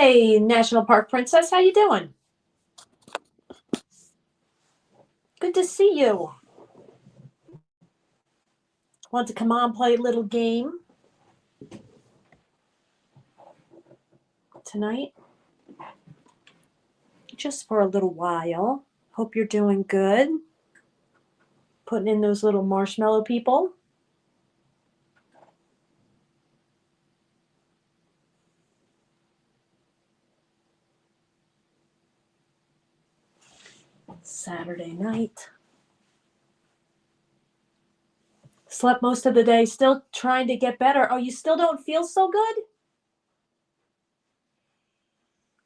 Hey, National Park Princess, how you doing? Good to see you. Want to come on, play a little game tonight? Just for a little while. Hope you're doing good. Putting in those little marshmallow people. Saturday night. Slept most of the day, still trying to get better. Oh, you still don't feel so good?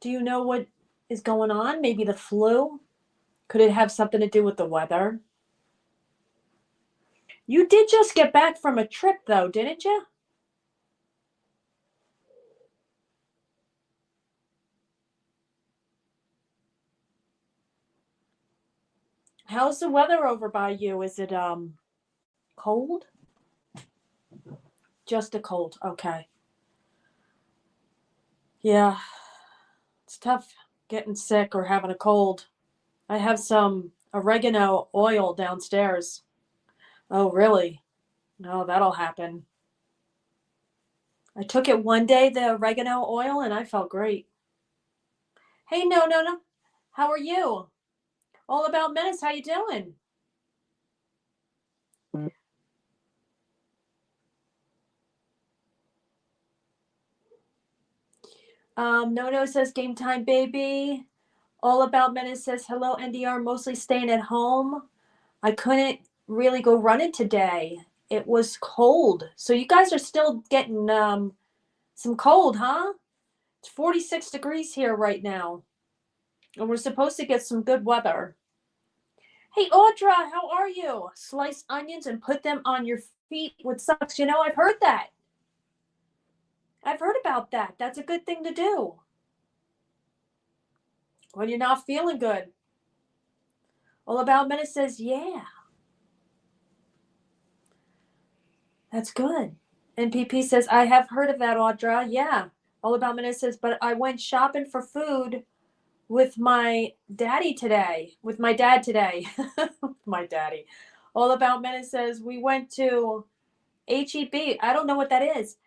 Do you know what is going on? Maybe the flu? Could it have something to do with the weather? You did just get back from a trip, though, didn't you? How's the weather over by you? Is it cold? Just a cold. Okay. Yeah, it's tough getting sick or having a cold. I have some oregano oil downstairs. Oh, really? No, that'll happen. I took it one day, the oregano oil, and I felt great. Hey, no. How are you? All About Menace, how you doing? No says game time, baby. All About Menace says hello, NDR. Mostly staying at home. I couldn't really go running today. It was cold. So you guys are still getting some cold, huh? It's 46 degrees here right now. And we're supposed to get some good weather. Hey, Audra, how are you? Slice onions and put them on your feet with socks. You know, I've heard that. I've heard about that. That's a good thing to do when you're not feeling good. All About Minute says, yeah, that's good. NPP says, I have heard of that, Audra. Yeah. All About Minute says, but I went shopping for food with my daddy today. With my dad today. My daddy. All About Minute says, we went to HEB. I don't know what that is.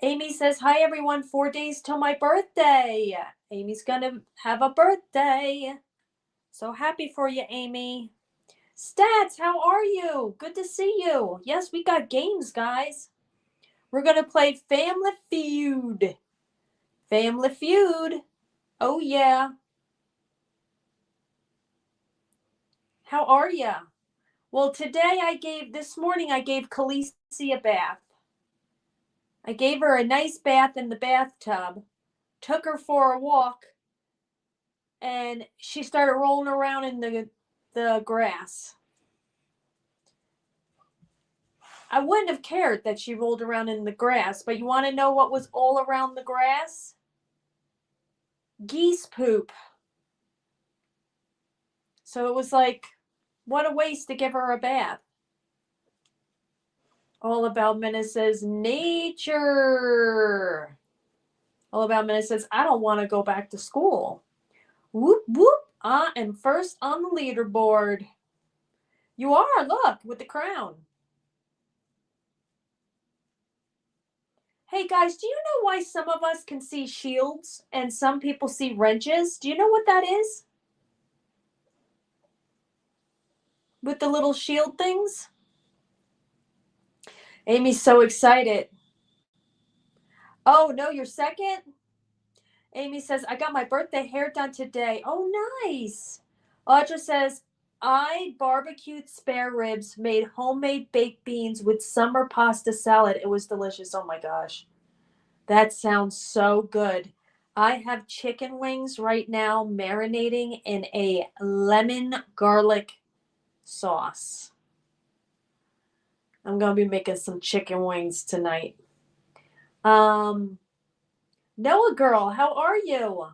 Amy says, hi, everyone. 4 days till my birthday. Amy's going to have a birthday. So happy for you, Amy. Stats, how are you? Good to see you. Yes, we got games, guys. We're going to play Family Feud. Family Feud. Oh, yeah. How are you? Well, this morning I gave Khaleesi a bath. I gave her a nice bath in the bathtub, took her for a walk, and she started rolling around in the grass. I wouldn't have cared that she rolled around in the grass, but you want to know what was all around the grass? Geese poop. So it was like, what a waste to give her a bath. All About Minute says, nature. All About Minute says, I don't want to go back to school. Whoop, whoop. I am first on the leaderboard. You are, look, with the crown. Hey guys, do you know why some of us can see shields and some people see wrenches? Do you know what that is? With the little shield things? Amy's so excited. Oh, no, you're second? Amy says, I got my birthday hair done today. Oh, nice. Audra says, I barbecued spare ribs, made homemade baked beans with summer pasta salad. It was delicious. Oh my gosh. That sounds so good. I have chicken wings right now marinating in a lemon garlic sauce. I'm going to be making some chicken wings tonight. Noah girl, how are you?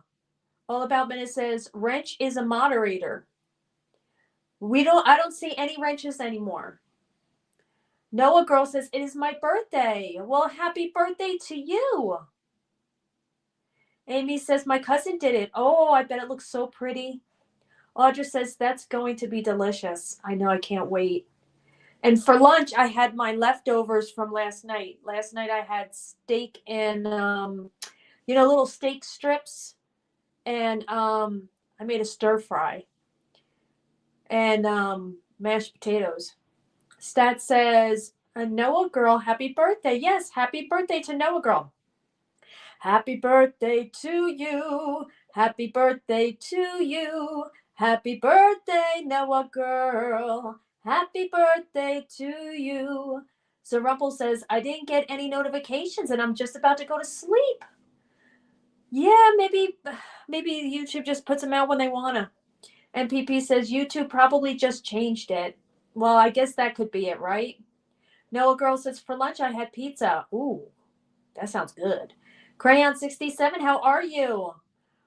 All About Minute says, wrench is a moderator. I don't see any wrenches anymore. Noah girl says, it is my birthday. Well, happy birthday to you. Amy says, my cousin did it. Oh, I bet it looks so pretty. Audra says, that's going to be delicious. I know, I can't wait. And for lunch, I had my leftovers from last night. Last night I had steak and, little steak strips. And I made a stir fry and mashed potatoes. Stat says, a Noah girl, happy birthday. Yes, happy birthday to Noah girl. Happy birthday to you. Happy birthday to you. Happy birthday, Noah girl. Happy birthday to you. So Rumpel says, I didn't get any notifications and I'm just about to go to sleep. Yeah, maybe YouTube just puts them out when they wanna. And PP says YouTube probably just changed it. Well, I guess that could be it, right? Noah girl says, for lunch I had pizza. Ooh, that sounds good. Crayon 67, how are you?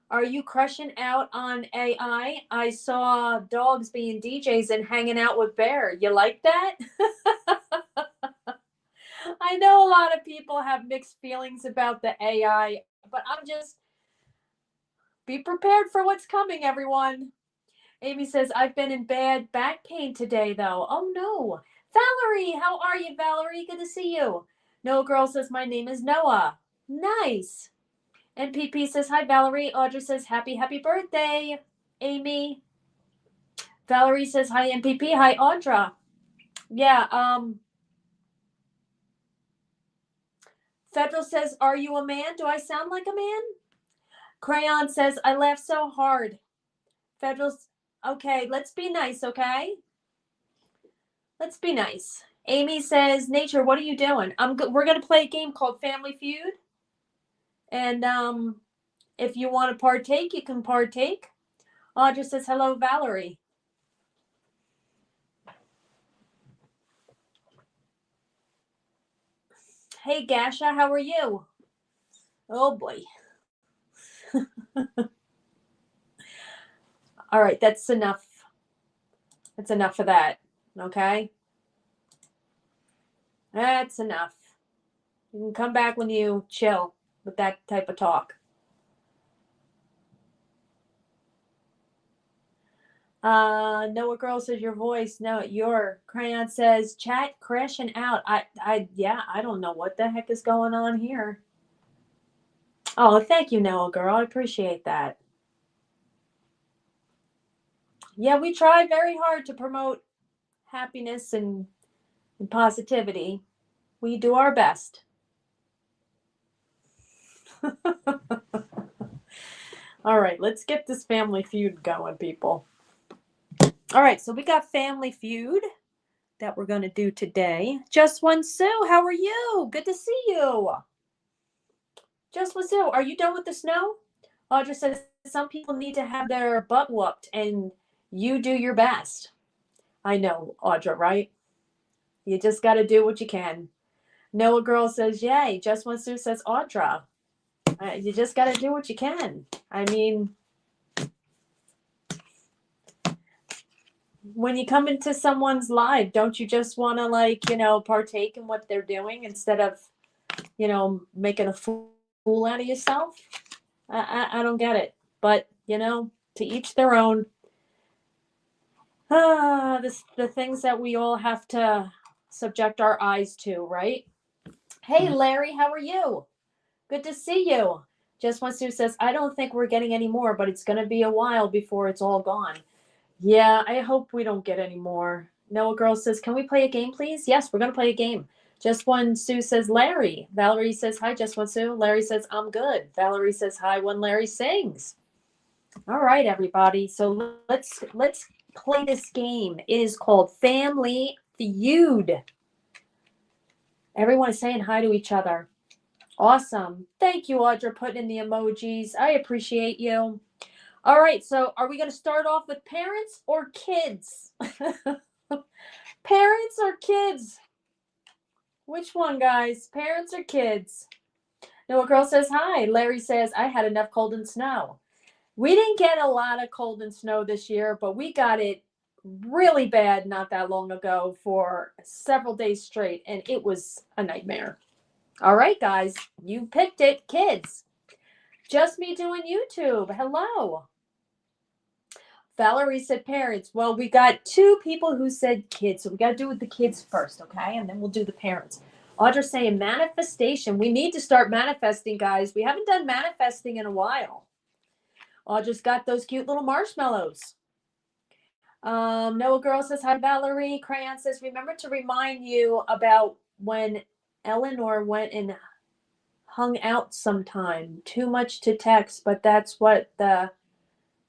Are you crushing out on AI? I saw dogs being DJs and hanging out with Bear. You like that? I know a lot of people have mixed feelings about the AI, but I'm just be prepared for what's coming, everyone. Amy says, I've been in bad back pain today, though. Oh, no. Valerie, how are you, Valerie? Good to see you. Noah girl says, my name is Noah. Nice. And PP says, hi, Valerie. Audra says, happy birthday, Amy. Valerie says, hi, MPP. Hi, Audra. Yeah, Federal says, are you a man? Do I sound like a man? Crayon says, I laugh so hard. Federal's, okay, let's be nice, okay? Let's be nice. Amy says, Nature, what are you doing? We're going to play a game called Family Feud. And if you want to partake, you can partake. Audra says, hello, Valerie. Hey, Gasha, how are you? Oh, boy. All right, that's enough. That's enough of that, okay? That's enough. You can come back when you chill with that type of talk. Noah girl says your voice. No, your Crayon says chat crashing out. I don't know what the heck is going on here. Oh, thank you, Noah girl. I appreciate that. Yeah, we try very hard to promote happiness and positivity. We do our best. All right, let's get this Family Feud going, people. All right, so we got Family Feud that we're going to do today. Just One Sue, how are you? Good to see you. Just One Sue, are you done with the snow? Audra says some people need to have their butt whooped, and you do your best. I know, Audra, right? You just got to do what you can. Noah girl says, yay. Just One Sue says, Audra. You just got to do what you can. I mean, when you come into someone's life, don't you just want to partake in what they're doing instead of, making a fool out of yourself? I don't get it. But, to each their own. The things that we all have to subject our eyes to, right? Hey, Larry, how are you? Good to see you. Just One Sue says, I don't think we're getting any more, but it's going to be a while before it's all gone. Yeah, I hope we don't get any more. Noah girl says, can we play a game, please? Yes, we're going to play a game. Just One Sue says, Larry. Valerie says, hi, Just One Sue. Larry says, I'm good. Valerie says, hi, when Larry sings. All right, everybody. So let's play this game. It is called Family Feud. Everyone is saying hi to each other. Awesome. Thank you, Audra, putting in the emojis. I appreciate you. All right, so are we going to start off with parents or kids? Parents or kids? Which one, guys? Parents or kids? Noah girl says hi. Larry says, I had enough cold and snow. We didn't get a lot of cold and snow this year, but we got it really bad not that long ago for several days straight, and it was a nightmare. All right, guys, you picked it, kids. Just me doing YouTube. Hello. Valerie said parents. Well, we got two people who said kids, so we got to do with the kids first, okay? And then we'll do the parents. Audra saying manifestation. We need to start manifesting, guys. We haven't done manifesting in a while. Audra's got those cute little marshmallows. Noah Girl says, hi, Valerie. Crayon says, remember to remind you about when Eleanor went and hung out sometime. Too much to text, but that's what the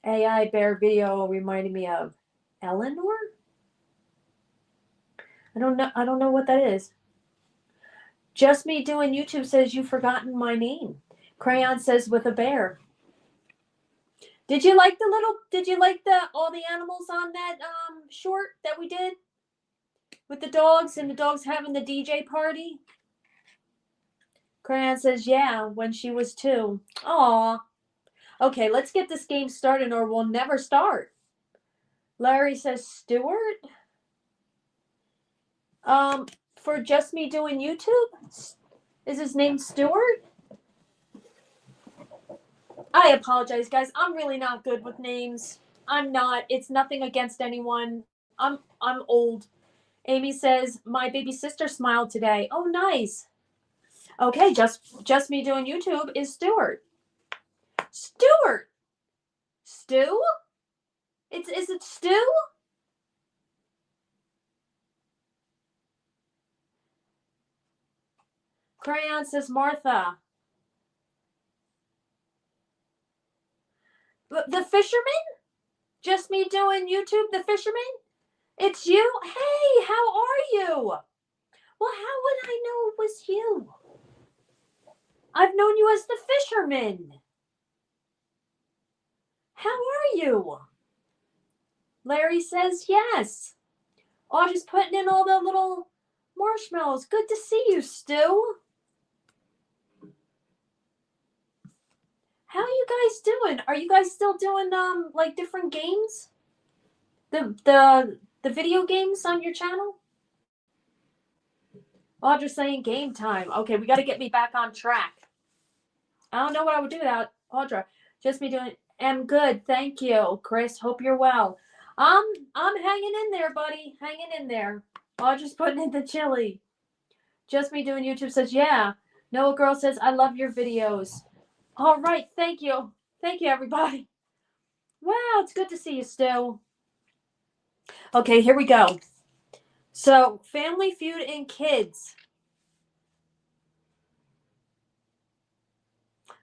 AI bear video reminded me of. Eleanor? I don't know what that is. Just me doing YouTube says you've forgotten my name. Crayon says with a bear. Did you like all the animals on that short that we did? With the dogs and the dogs having the DJ party? Crayon says, yeah, when she was 2. Aw. Okay, let's get this game started or we'll never start. Larry says, Stuart? For just me doing YouTube? Is his name Stuart? I apologize, guys. I'm really not good with names. I'm not. It's nothing against anyone. I'm old. Amy says, my baby sister smiled today. Oh, nice. Okay, just me doing YouTube is Stuart. Stuart! Stu? Is it Stu? Crayon says Martha. The fisherman? Just me doing YouTube, the fisherman? It's you? Hey, how are you? Well, how would I know it was you? I've known you as the fisherman. How are you? Larry says yes. Audra's putting in all the little marshmallows. Good to see you, Stu. How are you guys doing? Are you guys still doing like different games? The video games on your channel? Audra's saying game time. Okay, we got to get me back on track. I don't know what I would do without Audra. Just me doing. Am good, thank you, Chris. Hope you're well. I'm hanging in there, buddy. Hanging in there. Audra's putting in the chili. Just me doing YouTube says yeah. Noah Girl says I love your videos. All right, thank you. Thank you, everybody. Wow, it's good to see you, Stu. Okay, here we go. So, Family Feud and kids.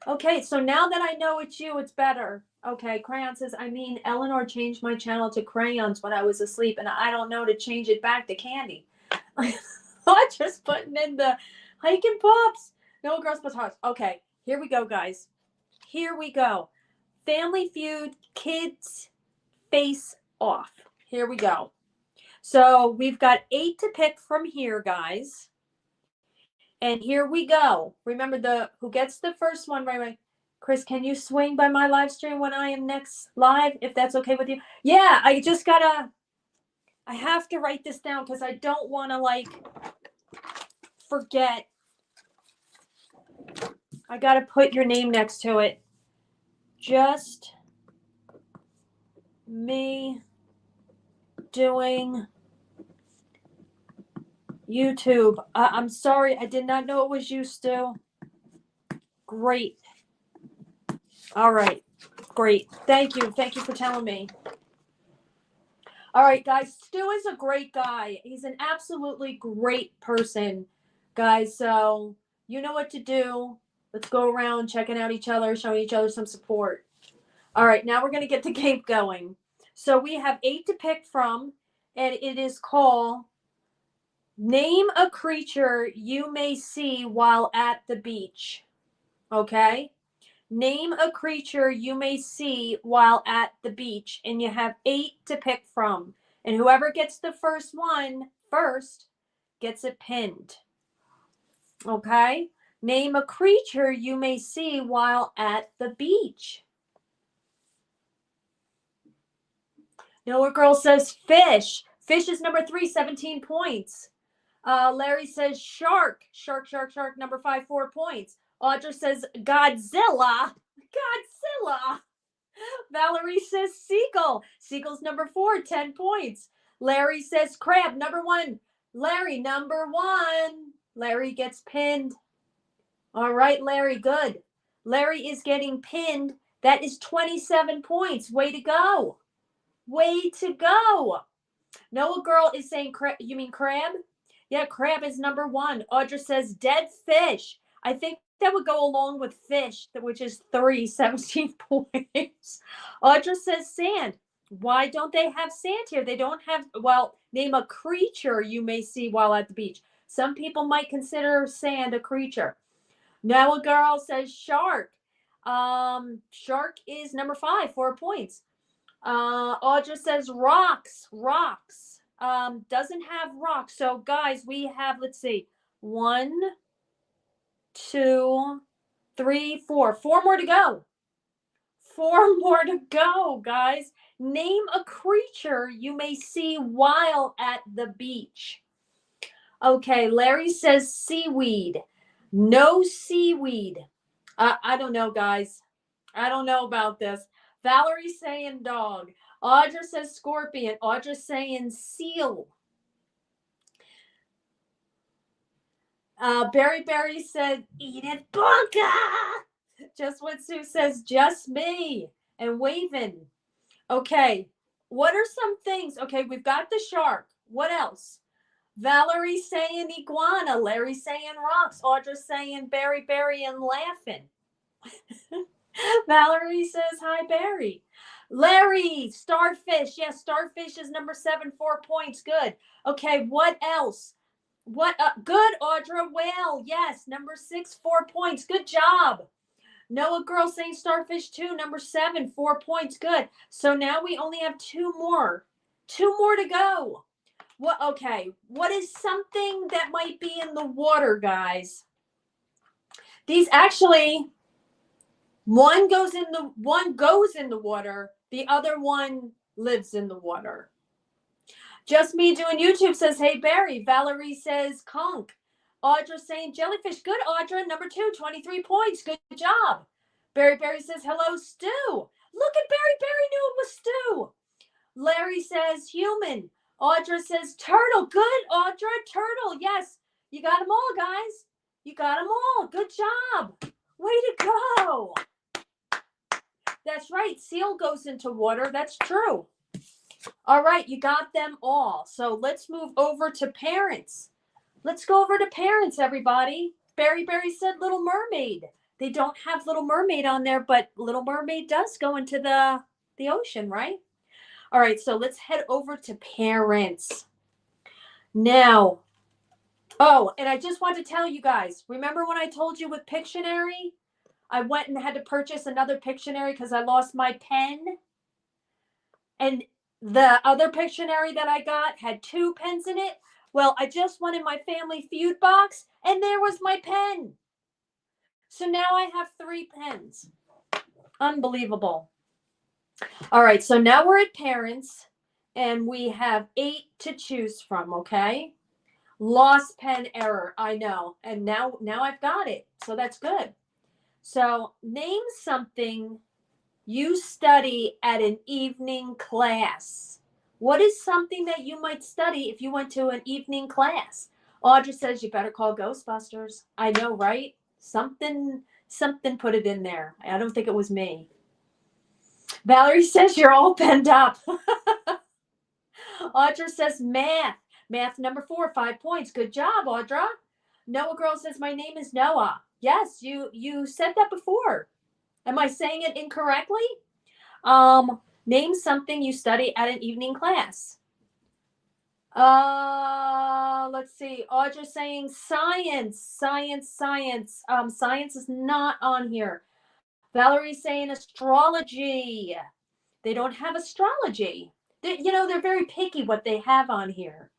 Okay, so now that I know it's you, it's better. Okay, Crayon says, I mean, Eleanor changed my channel to crayons when I was asleep, and I don't know to change it back to candy. I'm just putting in the hike and pops. No girls but hearts. Okay, here we go, guys. Here we go. Family Feud, kids face off. Here we go. So we've got 8 to pick from here, guys. And here we go. Remember who gets the first one, right? Chris, can you swing by my live stream when I am next live, if that's okay with you? Yeah, I have to write this down because I don't want to forget. I got to put your name next to it. Just me doing YouTube. I'm sorry. I did not know it was you, Stu. Great. All right. Great. Thank you. Thank you for telling me. All right, guys. Stu is a great guy. He's an absolutely great person, guys. So you know what to do. Let's go around checking out each other, showing each other some support. All right, now we're going to get the game going. So we have 8 to pick from, and it is called Name a Creature You May See While at the Beach. Okay? Name a creature you may see while at the beach, and you have 8 to pick from. And whoever gets the first one first gets it pinned. Okay? Name a creature you may see while at the beach. Noah Girl says fish. Fish is number 3, 17 points. Larry says shark. Shark, shark, shark. Number 5, 4 points. Audra says Godzilla. Godzilla. Valerie says seagull. Seagull's number 4, 10 points. Larry says crab. Number 1. Larry, number 1. Larry gets pinned. All right, Larry, good. Larry is getting pinned. That is 27 points. Way to go. Way to go. Noah Girl is saying, you mean crab? Yeah, crab is number 1. Audra says dead fish. I think that would go along with fish, which is 3, 17 points. Audra says sand. Why don't they have sand here? They don't have, well, name a creature you may see while at the beach. Some people might consider sand a creature. Noah Girl says shark. Shark is number 5, 4 points. Audra says rocks. Rocks. Doesn't have rocks. So guys, we have, let's see, 1, 2, 3, 4. 4 more to go. 4 more to go, guys. Name a creature you may see while at the beach. Okay, Larry says seaweed. No seaweed. I don't know, guys. I don't know about this. Valerie's saying dog. Audra says scorpion. Audra's saying seal. Berry said Edith Bunker. Just what Sue says, just me. And waving. Okay, what are some things? Okay, we've got the shark. What else? Valerie saying iguana. Larry saying rocks. Audra saying Berry and laughing. Valerie says hi, Barry. Larry, starfish. Yes, starfish is number 7, 4 points. Good. Okay, what else? What? Good, Audra. Whale. Yes, number 6, 4 points. Good job. Noah Girl saying starfish too. Number 7, 4 points. Good. So now we only have 2 more. 2 more to go. What? Okay. What is something that might be in the water, guys? These actually. One goes in the water. The other one lives in the water. Just Me Doing YouTube says, hey, Barry. Valerie says conch. Audra saying jellyfish. Good, Audra. Number 2, 23 points. Good job. Barry says, hello, Stu. Look at Barry knew it was Stu. Larry says human. Audra says turtle. Good, Audra. Turtle. Yes. You got them all, guys. You got them all. Good job. Way to go. That's right. Seal goes into water. That's true. All right. You got them all. So let's move over to parents. Let's go over to parents, everybody. Barry said Little Mermaid. They don't have Little Mermaid on there, but Little Mermaid does go into the ocean, right? All right. So let's head over to parents. Now, oh, and I just want to tell you guys, remember when I told you with Pictionary? I went and had to purchase another Pictionary because I lost my pen. And the other Pictionary that I got had 2 pens in it. Well, I just went in my Family Feud box and there was my pen. So now I have 3 pens. Unbelievable. All right, so now we're at parents and we have 8 to choose from, okay? Lost pen error, I know. And now I've got it. So that's good. So name something you study at an evening class. What is something that you might study if you went to an evening class? Audra says you better call Ghostbusters. I know, right? Something put it in there. I don't think it was me. Valerie says you're all penned up. Audra says math. Math number 4, 5 points. Good job, Audra. Noah Girl says my name is Noah. Yes, you said that before. Am I saying it incorrectly? Name something you study at an evening class. Let's see. Audra saying science. Science is not on here. Valerie saying astrology. They don't have astrology. They're very picky what they have on here.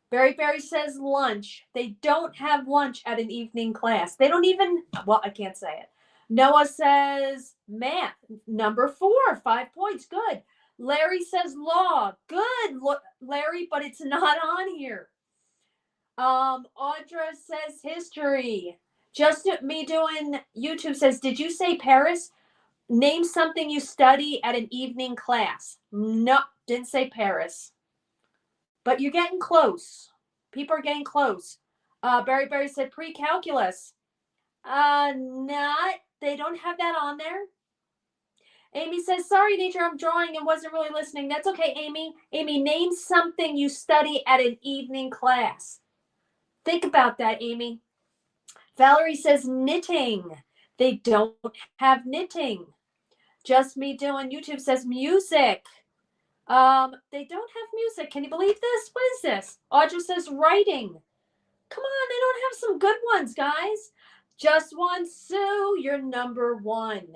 Barry says lunch. They don't have lunch at an evening class. They don't even, well, I can't say it. Noah says math. Number 4, 5 points. Good. Larry says law. Good, Larry, but it's not on here. Audra says history. Just me doing YouTube says, did you say Paris? Name something you study at an evening class. No, didn't say Paris. But you're getting close. People are getting close. Barry said pre-calculus. Not. They don't have that on there. Amy says, sorry, teacher, I'm drawing and wasn't really listening. That's okay, Amy. Amy, name something you study at an evening class. Think about that, Amy. Valerie says knitting. They don't have knitting. Just me doing YouTube says music. They don't have music. Can you believe this? What is this? Audra says writing. Come on, they don't have some good ones, guys. Just One Sue, you're number one.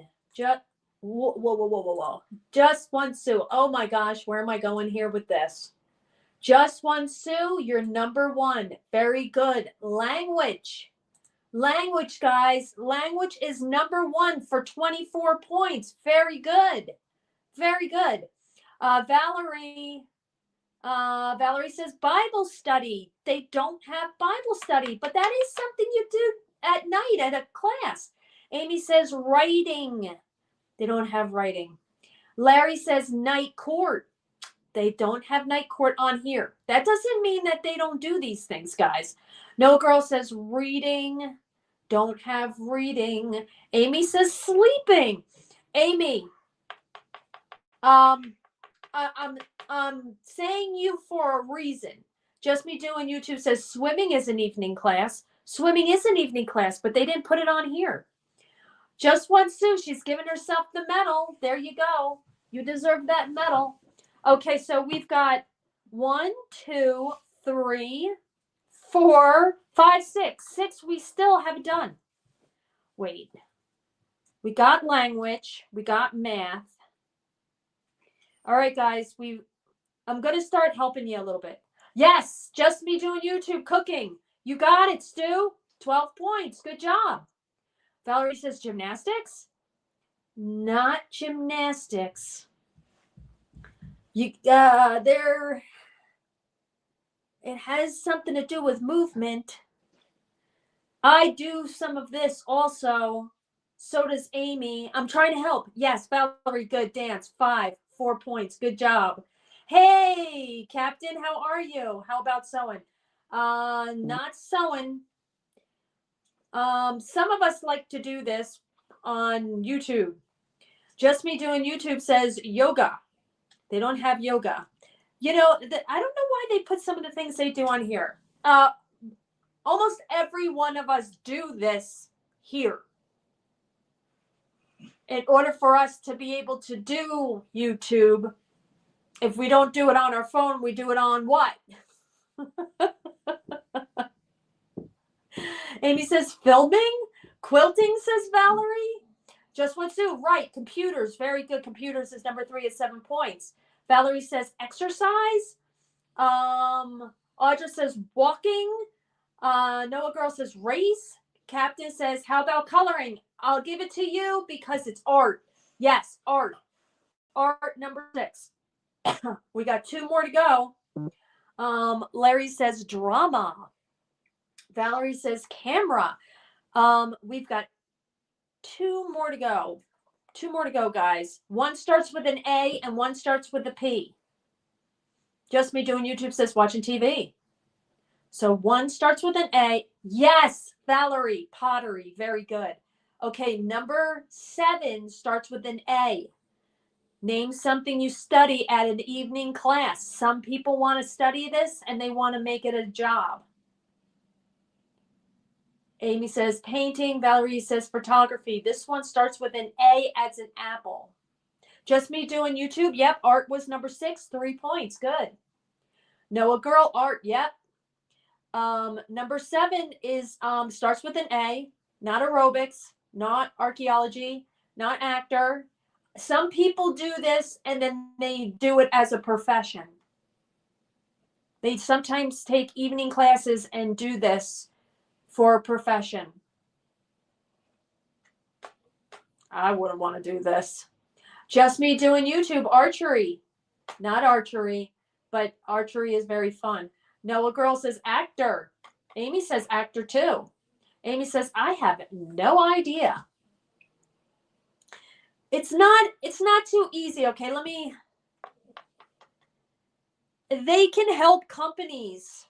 Whoa. Just One Sue. Oh my gosh, where am I going here with this? Just One Sue, you're number one. Very good. Language. Language, guys. Language is number one for 24 points. Very good. Very good. Valerie says Bible study. They don't have Bible study, but that is something you do at night at a class. Amy says writing. They don't have writing. Larry says night court. They don't have night court on here. That doesn't mean that they don't do these things, guys. No Girl says reading. Don't have reading. Amy says sleeping. Amy, I'm saying you for a reason. Just Me Doing YouTube says swimming is an evening class. Swimming is an evening class, but they didn't put it on here. Just One Sue, she's giving herself the medal. There you go. You deserve that medal. Okay, so we've got 1, 2, 3, 4, 5, 6. 6 we still haven't done. Wait. We got language. We got math. All right, guys. I'm going to start helping you a little bit. Yes, Just Me Doing YouTube cooking. You got it, Stu. 12 points. Good job. Valerie says gymnastics. Not gymnastics. It has something to do with movement. I do some of this also. So does Amy. I'm trying to help. Yes, Valerie, good dance. 5, 4 points. Good job. Hey, Captain, how are you? How about sewing? Not sewing. Some of us like to do this on YouTube. Just Me Doing YouTube says yoga. They don't have yoga. You know, I don't know why they put some of the things they do on here. Almost every one of us do this here. In order for us to be able to do YouTube, if we don't do it on our phone, we do it on what? Amy says filming. Quilting, says Valerie. Just One Sue, right. Computers, very good. Computers is number 3 at 7 points. Valerie says exercise. Audra says walking. Noah Girl says race. Captain says, how about coloring? I'll give it to you because it's art. Yes, art. Art number 6. We got 2 more to go. Larry says drama. Valerie says camera. We've got 2 more to go. 2 more to go, guys. One starts with an A and one starts with a P. Just Me Doing YouTube says watching TV. So one starts with an A. Yes, Valerie, pottery. Very good. Okay, number 7 starts with an A. Name something you study at an evening class. Some people want to study this and they want to make it a job. Amy says painting. Valerie says photography. This one starts with an A as an apple. Just Me Doing YouTube. Yep, art was number 6. 3 points. Good. Noah Girl, art. Yep. Number 7 is starts with an A. Not aerobics. Not archaeology. Not actor. Some people do this and then they do it as a profession. They sometimes take evening classes and do this for a profession. I wouldn't want to do this. Just Me Doing YouTube, archery. not archery, but archery is very fun. Noah Girl says actor. Amy says actor too. Amy says, I have no idea. It's not too easy. Okay, they can help companies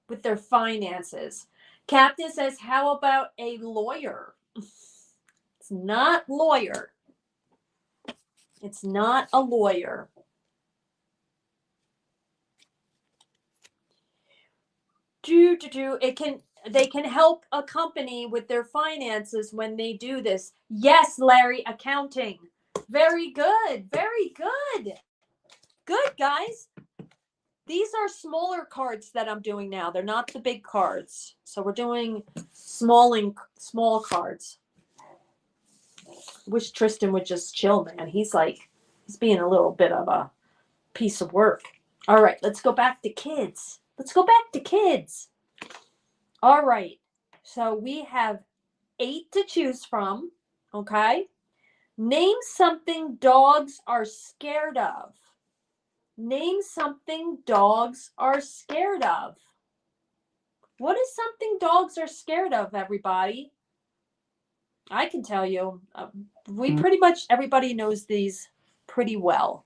with their finances. Captain says, how about a lawyer? It's not lawyer. It's not a lawyer. They can help a company with their finances when they do this. Yes, Larry, accounting. Very good. Very good. Good, guys. These are smaller cards that I'm doing now. They're not the big cards. So we're doing small cards. Wish Tristan would just chill, man. He's being a little bit of a piece of work. All right, let's go back to kids. All right. So we have 8 to choose from. Okay. Name something dogs are scared of. Name something dogs are scared of. What is something dogs are scared of, everybody? I can tell you. We pretty much, everybody knows these pretty well.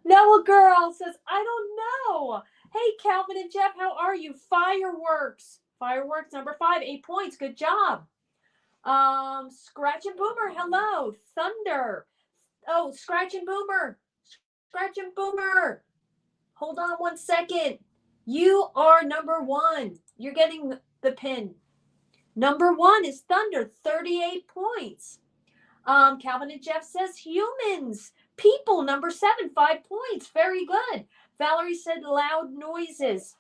Noah Girl says, I don't know. Hey, Calvin and Jeff, how are you? Fireworks. Fireworks, number 5, 8 points. Good job. Scratch and Boomer, hello. Thunder. Oh, Scratch and Boomer. Scratch and Boomer. Hold on 1 second. You are number 1. You're getting the pin. Number 1 is Thunder, 38 points. Calvin and Jeff says humans. People, number 7, 5 points. Very good. Valerie said loud noises.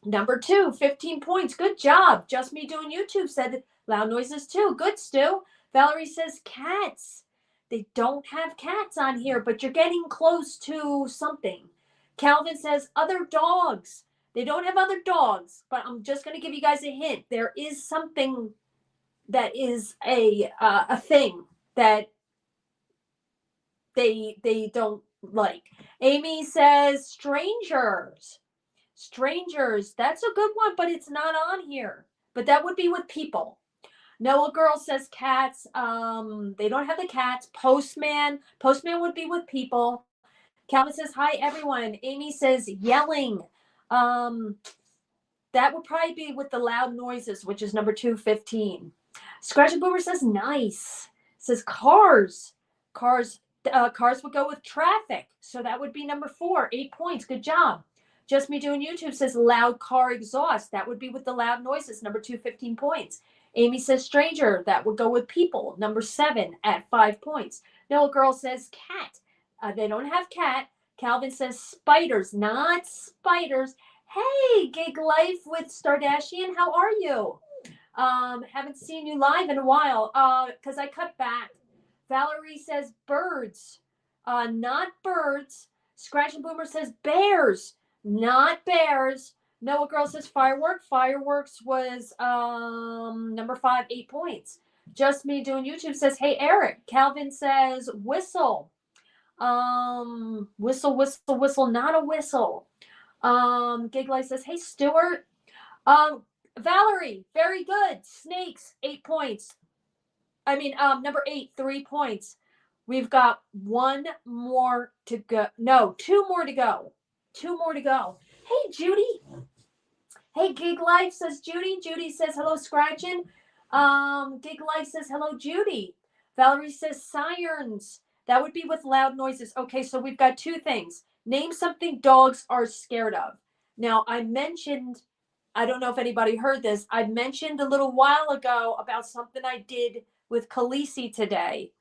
Number 2, 15 points. Good job. Just Me Doing YouTube said loud noises too. Good, Stu. Valerie says cats. They don't have cats on here, but you're getting close to something. Calvin says other dogs. They don't have other dogs, but I'm just going to give you guys a hint. There is something that is a thing that they don't like. Amy says strangers. Strangers. That's a good one, but it's not on here. But that would be with people. Noah Girl says cats. They don't have the cats. Postman. Postman would be with people. Calvin says hi everyone. Amy says yelling. That would probably be with the loud noises, which is number 2, 15. Scratch and Boomer says nice. Says cars. Cars would go with traffic. So that would be number 4, 8 points. Good job. Just Me Doing YouTube says loud car exhaust. That would be with the loud noises. Number 2, 15 points. Amy says stranger. That would go with people. Number 7 at 5 points. Noah Girl says cat. They don't have cat. Calvin says spiders, not spiders. Hey, Gig Life with Stardashian. How are you? Haven't seen you live in a while because I cut back. Valerie says birds, not birds. Scratch and Boomer says bears, not bears. Noah Girl says firework. Fireworks was number 5, 8 points. Just Me Doing YouTube says, hey, Eric. Calvin says whistle. Whistle, not a whistle. Gig Life says, hey, Stuart. Valerie, very good. Snakes, 8 points. Number 8, 3 points. We've got 1 more to go. No, 2 more to go. 2 more to go. Hey, Judy. Hey, Gig Life says Judy. Judy says hello, Scratchin'. Gig Life says hello, Judy. Valerie says sirens. That would be with loud noises. Okay, so we've got 2 things. Name something dogs are scared of. Now, I mentioned, I don't know if anybody heard this, I mentioned a little while ago about something I did with Khaleesi today.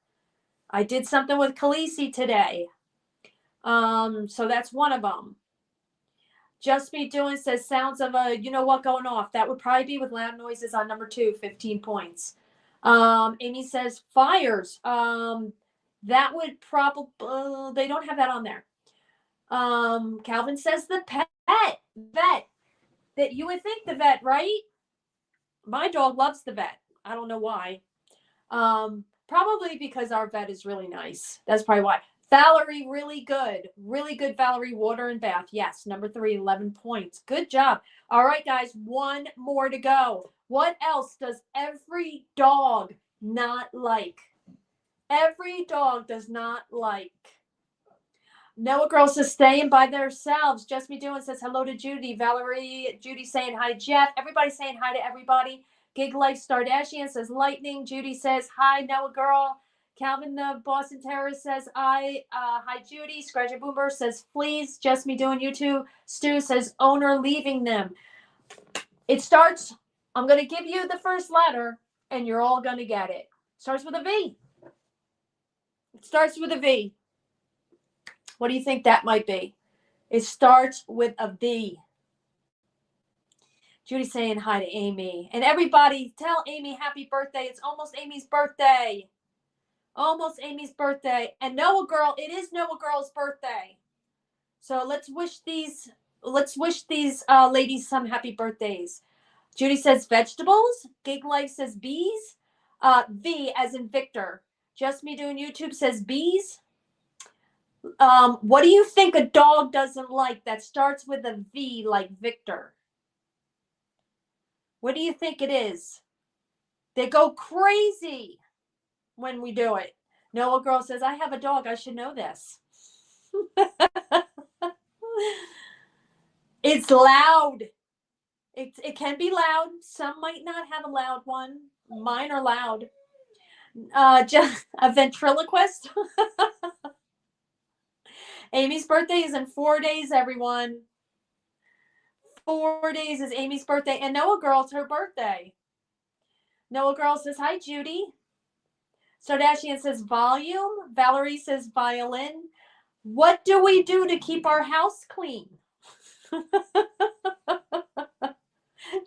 I did something with Khaleesi today. So that's one of them. Just Me Doing says sounds of a you know what going off. That would probably be with loud noises on number 2, 15 points. Amy says fires. That would probably, they don't have that on there. Calvin says the vet. That you would think the vet, right? My dog loves the vet. I don't know why. Probably because our vet is really nice. That's probably why. Valerie, really good. Really good, Valerie. Water and bath. Yes. Number 3, 11 points. Good job. All right, guys. One more to go. What else does every dog not like? Every dog does not like. Noah Girl says staying by themselves. Just Me Doing says hello to Judy. Valerie, Judy saying hi to Jeff. Everybody saying hi to everybody. Gig Life Stardashian says lightning. Judy says hi, Noah Girl. Calvin the Boston Terrorist says hi Judy. Scratcher Boomer says please. Just Me Doing YouTube. Stu says owner leaving them. It starts, I'm going to give you the first letter and you're all going to get it. Starts with a V. It starts with a V. What do you think that might be? It starts with a V. Judy's saying hi to Amy. And everybody, tell Amy happy birthday. It's almost Amy's birthday. Almost Amy's birthday. And Noah Girl, it is Noah Girl's birthday. So let's wish these ladies some happy birthdays. Judy says vegetables. Gig Life says bees. V as in Victor. Just Me Doing YouTube says bees. What do you think a dog doesn't like that starts with a V like Victor? What do you think it is? They go crazy when we do it. Noah Girl says, I have a dog. I should know this. It's loud. It can be loud. Some might not have a loud one. Mine are loud. Just a ventriloquist. Amy's birthday is in 4 days, everyone. 4 days is Amy's birthday. And Noah Girl, it's her birthday. Noah Girl says, hi, Judy. Stardashian says volume. Valerie says violin. What do we do to keep our house clean?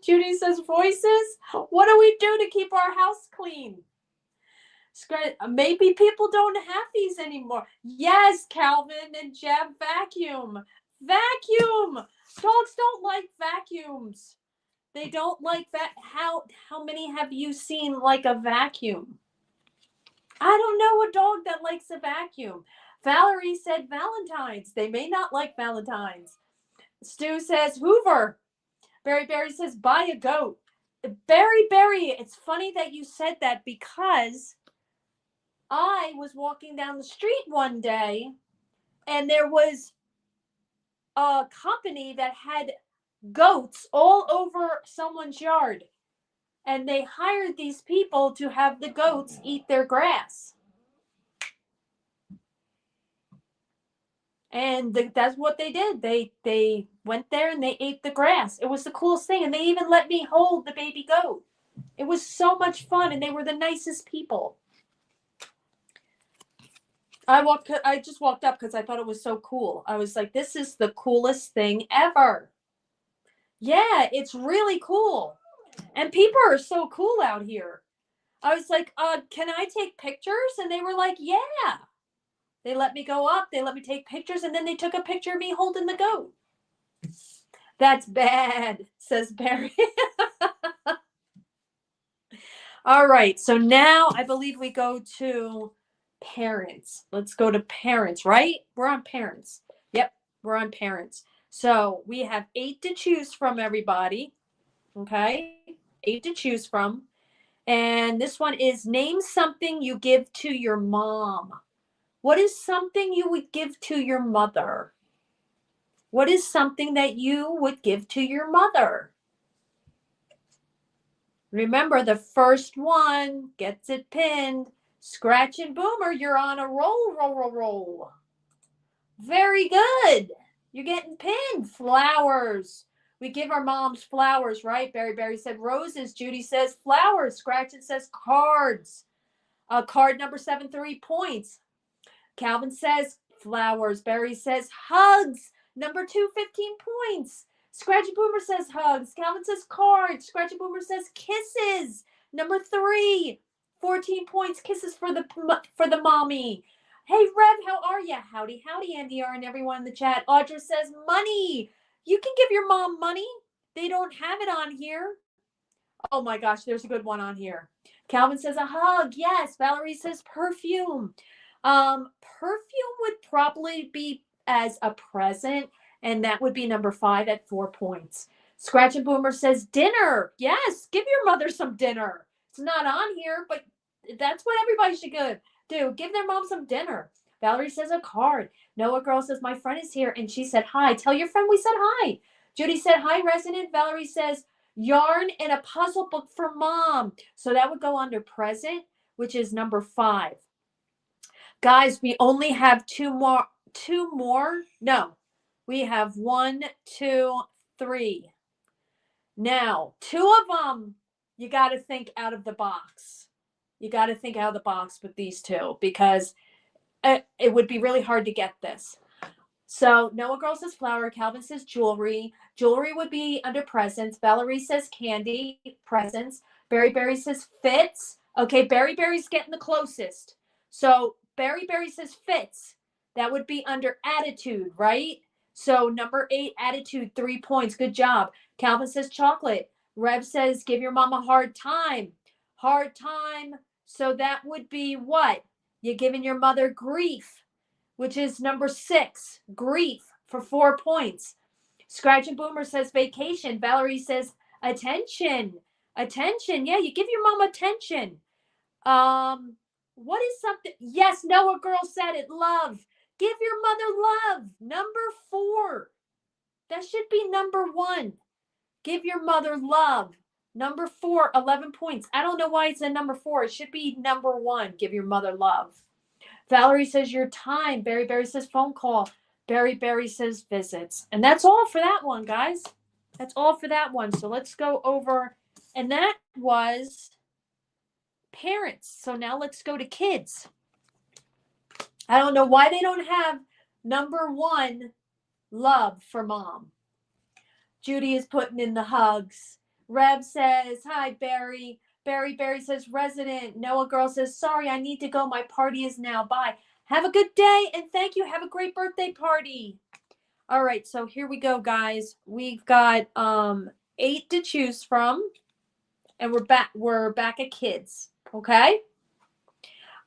Judy says voices. What do we do to keep our house clean? Maybe people don't have these anymore. Yes, Calvin and Jeff, vacuum. Vacuum. Dogs don't like vacuums. They don't like that. How many have you seen like a vacuum? I don't know a dog that likes a vacuum. Valerie said Valentine's. They may not like Valentine's. Stu says Hoover. Berry says buy a goat. Berry, it's funny that you said that because I was walking down the street one day and there was a company that had goats all over someone's yard. And they hired these people to have the goats eat their grass. And that's what they did. They went there and they ate the grass. It was the coolest thing. And they even let me hold the baby goat. It was so much fun. And they were the nicest people. I just walked up because I thought it was so cool. I was like, this is the coolest thing ever. Yeah, it's really cool. And people are so cool out here. I was like, can I take pictures? And they were like, yeah. They let me go up. They let me take pictures. And then they took a picture of me holding the goat. That's bad, says Barry. All right. So now I believe we go to parents. Let's go to parents, right? We're on parents. Yep, we're on parents. So we have 8 to choose from, everybody. Okay, 8 to choose from. And this one is name something you give to your mom. What is something you would give to your mother? What is something that you would give to your mother? Remember, the first one gets it pinned. Scratch and Boomer, you're on a roll. Very good. You're getting pinned. Flowers. We give our moms flowers, right? Berry said roses. Judy says flowers. Scratch and says cards. Card number 7, 3 points. Calvin says flowers. Barry says hugs. Number 2, 15 points. Scratchy Boomer says hugs. Calvin says cards. Scratchy Boomer says kisses. Number 3, 14 points. Kisses for the mommy. Hey, Rev, how are you? Howdy, Andy R, and everyone in the chat. Audra says money. You can give your mom money. They don't have it on here. Oh my gosh, there's a good one on here. Calvin says a hug. Yes. Valerie says perfume. Perfume would probably be as a present, and that would be number 5 at 4 points. Scratch and Boomer says dinner. Yes, give your mother some dinner. It's not on here, but that's what everybody should do. Give their mom some dinner. Valerie says a card. Noah Girl says my friend is here, and she said hi. Tell your friend we said hi. Judy said hi, resident. Valerie says yarn and a puzzle book for mom. So that would go under present, which is number 5. Guys, we only have two more. Two more? No, we have 1, 2, 3. Now, 2 of them, you got to think out of the box. You got to think out of the box with these 2 because it would be really hard to get this. So Noah Girl says flower. Calvin says jewelry. Jewelry would be under presents. Valerie says candy, presents. Berry says fits. Okay, Berry's getting the closest. So Berry says fits. That would be under attitude, right? So number 8, attitude, 3 points. Good job. Calvin says chocolate. Rev says give your mom a hard time. Hard time. So that would be what? You're giving your mother grief, which is number 6, grief, for 4 points. Scratch and Boomer says vacation. Valerie says attention. Attention. Yeah, you give your mom attention. What is something? Yes, Noah Girl said it. Love. Give your mother love. Number 4. That should be number 1. Give your mother love. Number 4, 11 points. I don't know why it's a number 4. It should be number 1. Give your mother love. Valerie says your time. Berry says phone call. Berry says visits. And that's all for that one, guys. That's all for that one. So let's go over. And that was parents. So now let's go to kids. I don't know why they don't have number 1, love for mom. Judy is putting in the hugs. Rev says, hi, Berry. Berry says, resident. Noah Girl says, sorry, I need to go. My party is now. Bye. Have a good day, and thank you. Have a great birthday party. All right, so here we go, guys. We've got 8 to choose from, and we're back at kids, okay?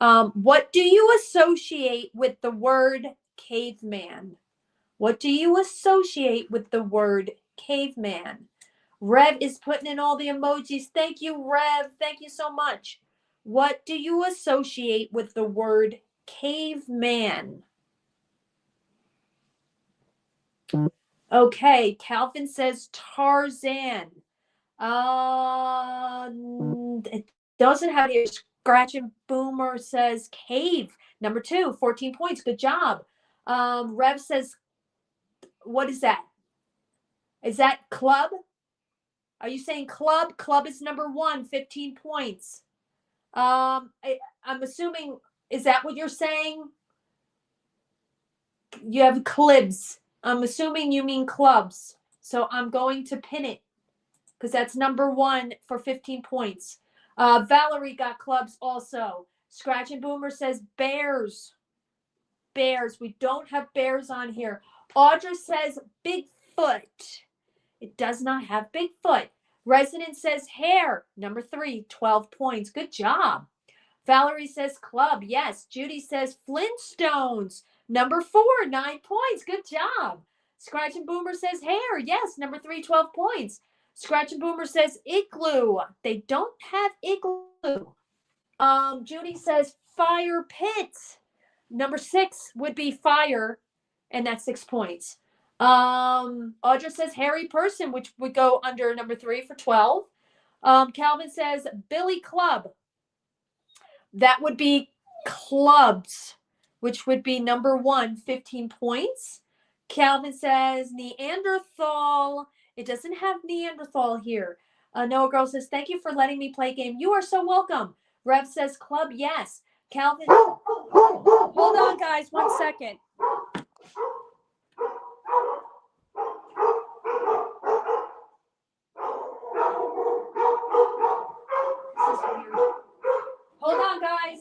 What do you associate with the word caveman? What do you associate with the word caveman? Rev is putting in all the emojis. Thank you, Rev. Thank you so much. What do you associate with the word caveman? Okay, Calvin says Tarzan. It doesn't have here. Scratch and Boomer says cave. Number 2, 14 points. Good job. Rev says, what is that? Is that club? Are you saying club? Club is number 1, 15 points. I'm assuming, is that what you're saying? You have clibs. I'm assuming you mean clubs. So I'm going to pin it because that's number 1 for 15 points. Valerie got clubs also. Scratch and Boomer says bears. Bears. We don't have bears on here. Audra says Bigfoot. It does not have Bigfoot. Resident says hair. Number 3, 12 points. Good job. Valerie says club. Yes. Judy says Flintstones. Number 4, 9 points. Good job. Scratch and Boomer says hair. Yes. Number 3, 12 points. Scratch and Boomer says igloo. They don't have igloo. Judy says fire pit. Number 6 would be fire, and that's 6 points. Audra says hairy person, which would go under number 3 for 12. Calvin says Billy Club. That would be clubs, which would be number 1, 15 points. Calvin says Neanderthal. It doesn't have Neanderthal here. Noah Girl says, thank you for letting me play a game. You are so welcome. Rev says club, yes. Calvin. Hold on, guys, 1 second. This is weird. Hold on, guys.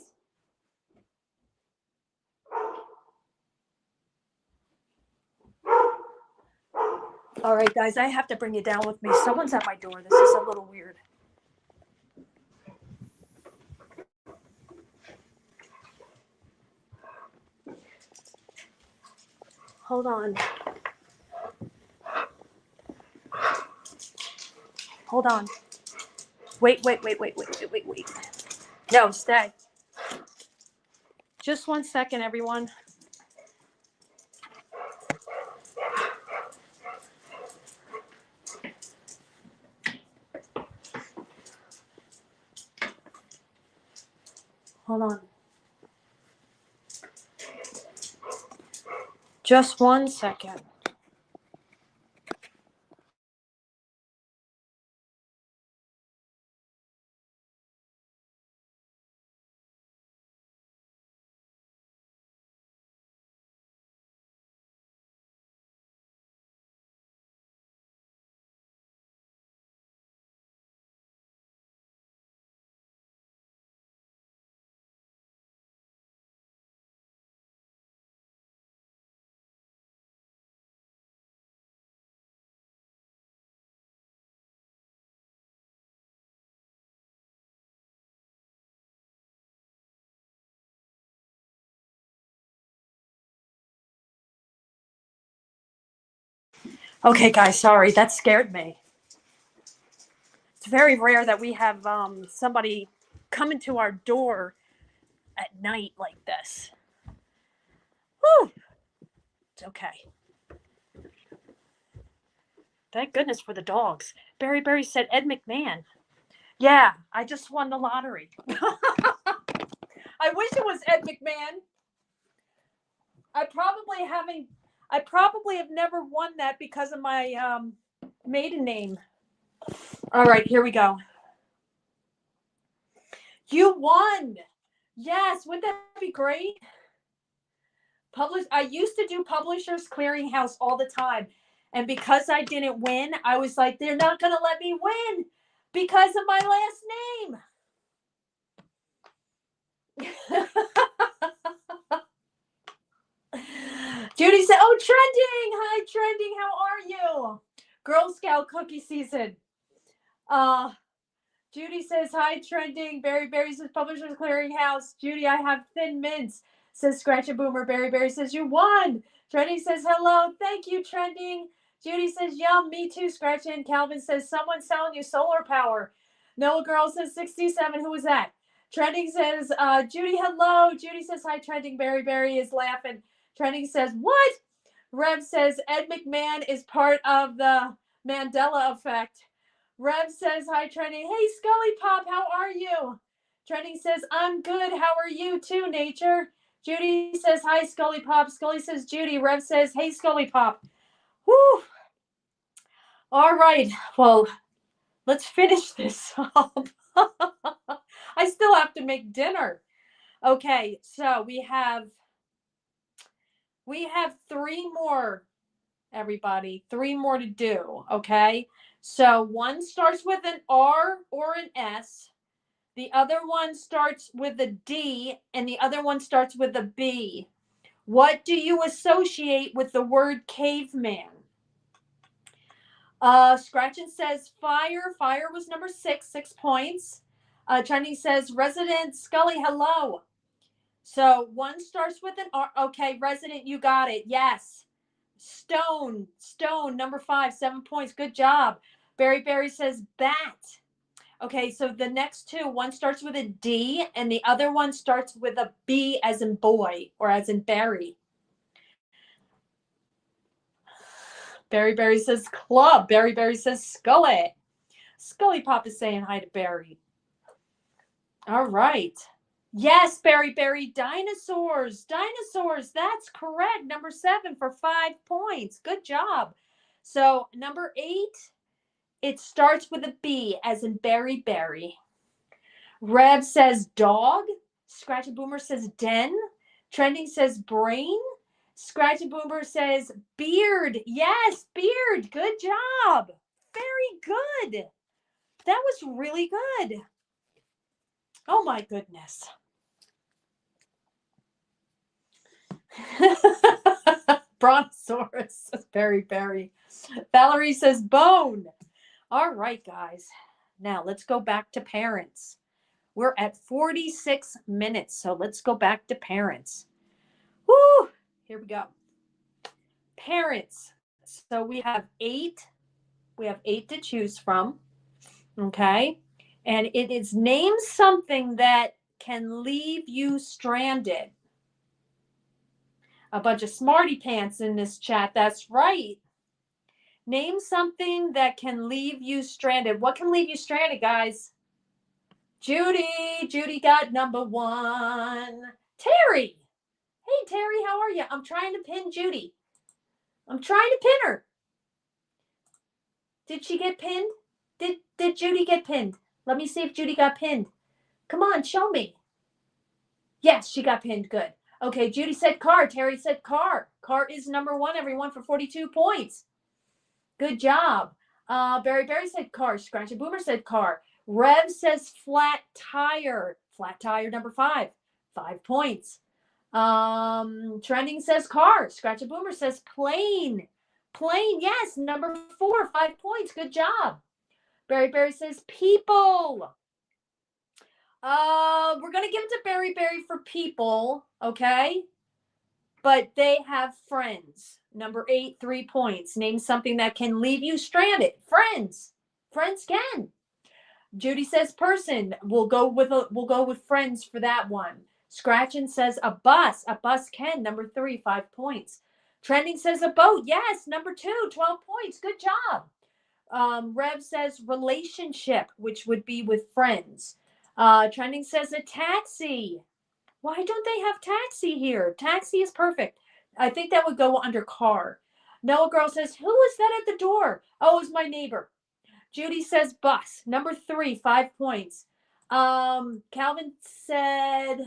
All right, guys, I have to bring you down with me. Someone's at my door. This is a little weird. Hold on. Hold on. Wait. No, stay. Just 1 second, everyone. Hold on. Just 1 second. Okay, guys, sorry. That scared me. It's very rare that we have somebody come into our door at night like this. Whew. It's okay. Thank goodness for the dogs. Berry said Ed McMahon. Yeah, I just won the lottery. I wish it was Ed McMahon. I probably have never won that because of my maiden name. All right, here we go. You won. Yes, wouldn't that be great? I used to do Publishers Clearinghouse all the time. And because I didn't win, I was like, they're not going to let me win because of my last name. Judy said, oh, Trending. Hi, Trending. How are you? Girl Scout cookie season. Judy says, hi, Trending. Berry says, Publishers Clearinghouse. Judy, I have Thin Mints, says Scratch and Boomer. Berry says, you won. Trending says, hello. Thank you, Trending. Judy says, yum, me too, Scratch. And Calvin says, someone's selling you solar power. Noah Girl says, 67. Who was that? Trending says, Judy, hello. Judy says, hi, Trending. Berry is laughing. Trending says, what? Rev says, Ed McMahon is part of the Mandela effect. Rev says, hi, Trending. Hey, Scully Pop, how are you? Trending says, I'm good. How are you too, Nature? Judy says, hi, Scully Pop. Scully says, Judy. Rev says, hey, Scully Pop. Whew. All right. Well, let's finish this up. I still have to make dinner. Okay, so we have 3 more, everybody. 3 more to do, okay? So one starts with an R or an S. The other one starts with a D, and the other one starts with a B. What do you associate with the word caveman? Scratchin says fire. Fire was number 6, 6 points. Trending says resident. Scully, hello. So one starts with an R. Okay, resident, you got it. Yes. Stone, number 5, 7 points. Good job. Berry says bat. Okay, so the next 2, one starts with a D and the other one starts with a B as in boy or as in Barry. Berry says club. Berry says Scully. Scully Pop is saying hi to Barry. All right. Yes, Berry, dinosaurs. That's correct. Number 7 for 5 points. Good job. So number 8, it starts with a B as in Berry. Rev says dog. Scratch and Boomer says den. Trending says brain. Scratch and Boomer says beard. Yes, beard. Good job. Very good. That was really good. Oh my goodness. Brontosaurus says Berry. Valerie says bone. All right, guys. Now let's go back to parents. We're at 46 minutes, so let's go back to parents. Woo! Here we go. parents. So we have 8. We have 8 to choose from. Okay. And it is name something that can leave you stranded. A bunch of smarty pants in this chat. That's right. Name something that can leave you stranded. What can leave you stranded, guys? Judy got number 1. Terry. Hey, Terry, how are you? I'm trying to pin Judy. I'm trying to pin her. Did she get pinned? Did Judy get pinned? Let me see if Judy got pinned. Come on, show me. Yes, she got pinned. Good. Okay, Judy said car. Terry said car. Car is number 1, everyone, for 42 points. Good job. Barry said car. Scratchy Boomer said car. Rev says flat tire. Flat tire, number 5. 5 points. Trending says car. Scratchy Boomer says plane. Plane, yes, number 4. 5 points. Good job. Barry says people. We're gonna give it to Barry for people, okay? But they have friends. Number 8, 3 points. Name something that can leave you stranded. Friends. Friends can. Judy says person. We'll go with friends for that one. Scratchin says a bus. A bus can. Number 3, 5 points. Trending says a boat. Yes, number 2, 12 points. Good job. Rev says relationship, which would be with friends. Trending says a taxi. Why don't they have taxi here? Taxi is perfect. I think that would go under car. Noah Girl says, who is that at the door? Oh, it's my neighbor. Judy says bus. Number 3, 5 points. Calvin said,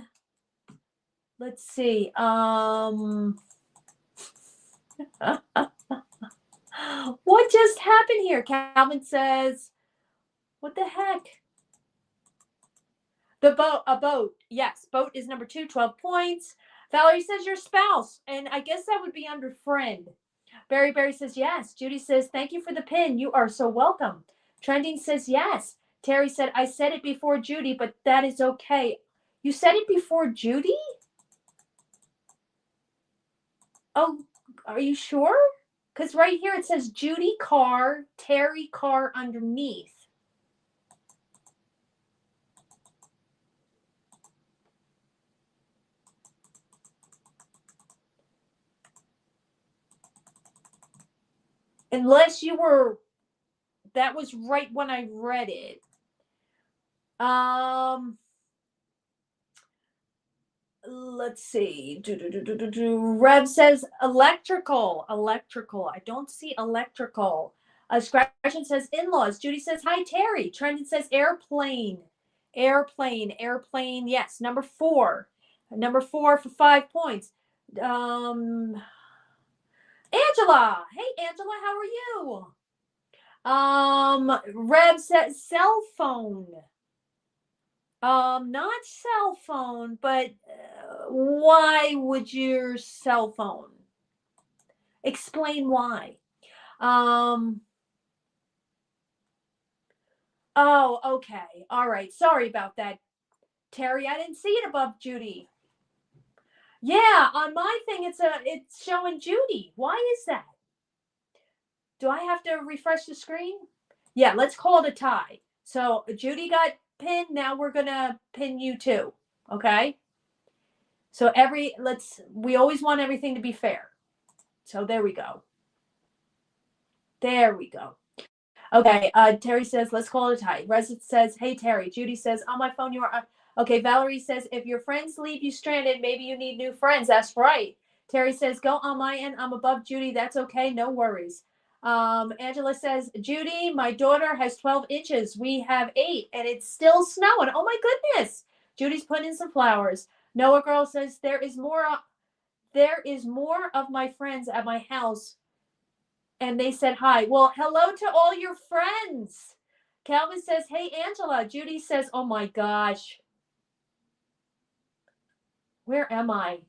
let's see. What just happened here? Calvin says, what the heck? A boat. Yes, boat is number 2, 12 points. Valerie says your spouse, and I guess that would be under friend. Barry says yes. Judy says, thank you for the pin. You are so welcome. Trending says yes. Terry said, I said it before Judy, but that is okay. You said it before Judy? Oh, are you sure? Because right here it says Judy car, Terry car underneath. Unless you were, that was right when I read it. Let's see. Rev says electrical. I don't see electrical. Scratchin says in-laws. Judy says hi, Terry. Trendon says airplane. Yes, number 4. Number 4 for 5 points. Angela. Hey, Angela, how are you? Rev says cell phone. Not cell phone, but why would your cell phone? Explain why. Oh, okay. All right. Sorry about that, Terry. I didn't see it above Judy. Yeah, on my thing, it's showing Judy. Why is that? Do I have to refresh the screen? Yeah, let's call it a tie. So Judy got pinned. Now we're gonna pin you too. Okay. So we always want everything to be fair. So there we go. Okay, Terry says, let's call it a tie. Resident says, hey, Terry. Judy says, on my phone, you are. Okay, Valerie says, if your friends leave you stranded, maybe you need new friends. That's right. Terry says, go on my end. I'm above Judy. That's okay. No worries. Angela says, Judy, my daughter has 12 inches. We have 8, and it's still snowing. Oh, my goodness. Judy's putting in some flowers. Noah Girl says, there is more of my friends at my house. And they said hi. Well, hello to all your friends. Calvin says, hey, Angela. Judy says, oh, my gosh. Where am I?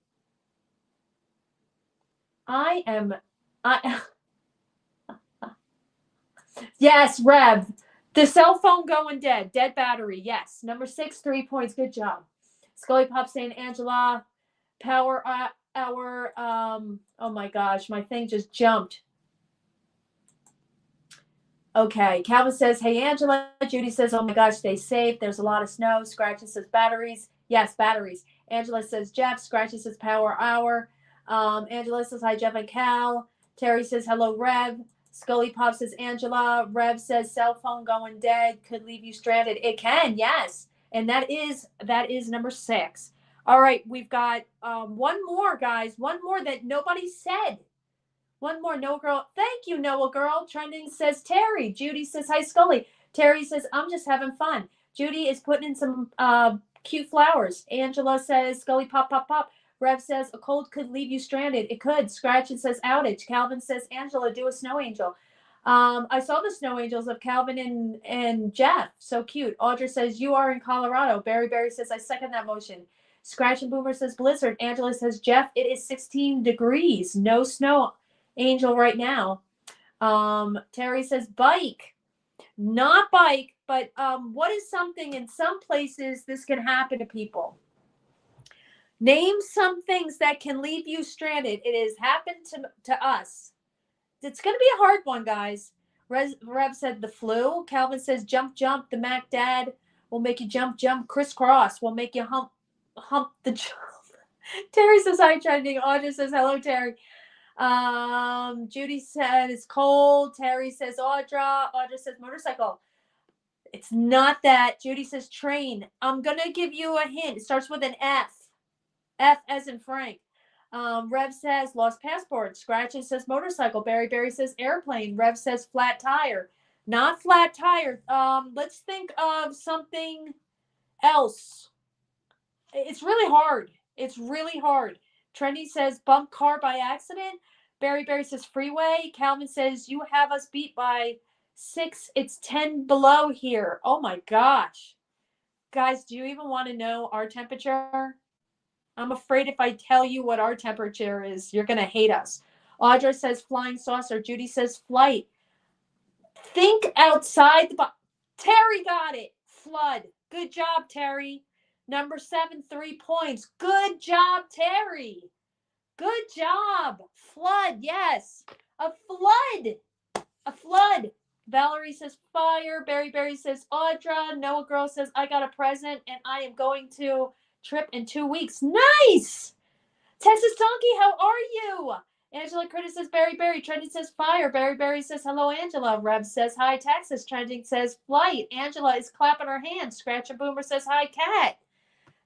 Yes, Rev. The cell phone going dead. Dead battery. Yes. Number 6, 3 points. Good job. Scully Pop saying, Angela, power our oh my gosh, my thing just jumped. Okay, Calvin says, hey, Angela. Judy says, oh my gosh, stay safe. There's a lot of snow. Scratches says batteries. Yes, batteries. Angela says, Jeff. Scratches says power hour. Angela says, hi, Jeff and Cal. Terry says, hello, Rev. Scully Pop says, Angela. Rev says, cell phone going dead. Could leave you stranded. It can, yes. And that is number 6. All right, we've got one more, guys. One more that nobody said. One more, Noah Girl. Thank you, Noah Girl. Trending says Terry. Judy says, hi, Scully. Terry says, I'm just having fun. Judy is putting in some cute flowers. Angela says, Scully, pop, pop, pop. Rev says, a cold could leave you stranded. It could. Scratchin says, outage. Calvin says, Angela, do a snow angel. I saw the snow angels of Calvin and Jeff. So cute. Audra says, you are in Colorado. Berry says, I second that motion. Scratch and Boomer says, blizzard. Angela says, Jeff, it is 16 degrees. No snow angel right now. Terry says bike, not bike, but what is something in some places this can happen to people? Name some things that can leave you stranded. It has happened to us. It's going to be a hard one, guys. Rev said the flu. Calvin says jump. The Mac Dad will make you jump. Crisscross will make you hump the jump. Terry says hi, trending. Audra says hello, Terry. Judy said it's cold. Terry says Audra. Audra says motorcycle. It's not that. Judy says train. I'm gonna give you a hint. It starts with an F. F as in Frank. Rev says lost passport. Scratches says motorcycle. Berry says airplane. Rev says flat tire. Not flat tire. Let's think of something else. It's really hard. Trendy says bump car by accident. Berry says freeway. Calvin says you have us beat by 6. It's 10 below here. Oh my gosh. Guys, do you even want to know our temperature? I'm afraid if I tell you what our temperature is, you're going to hate us. Audra says flying saucer. Judy says flight. Think outside the box. Terry got it. Flood. Good job, Terry. Number 7, 3 points. Good job, Terry. Good job. Flood, yes. A flood. Valerie says fire. Berry says Audra. Noah Girl says I got a present and I am going to trip in 2 weeks. Nice. Texas Donkey, how are you? Angela Curtis says Berry. Trending says fire. Berry says hello, Angela. Rev says hi, Texas. Trending says flight. Angela is clapping her hands. Scratch and Boomer says hi, Cat.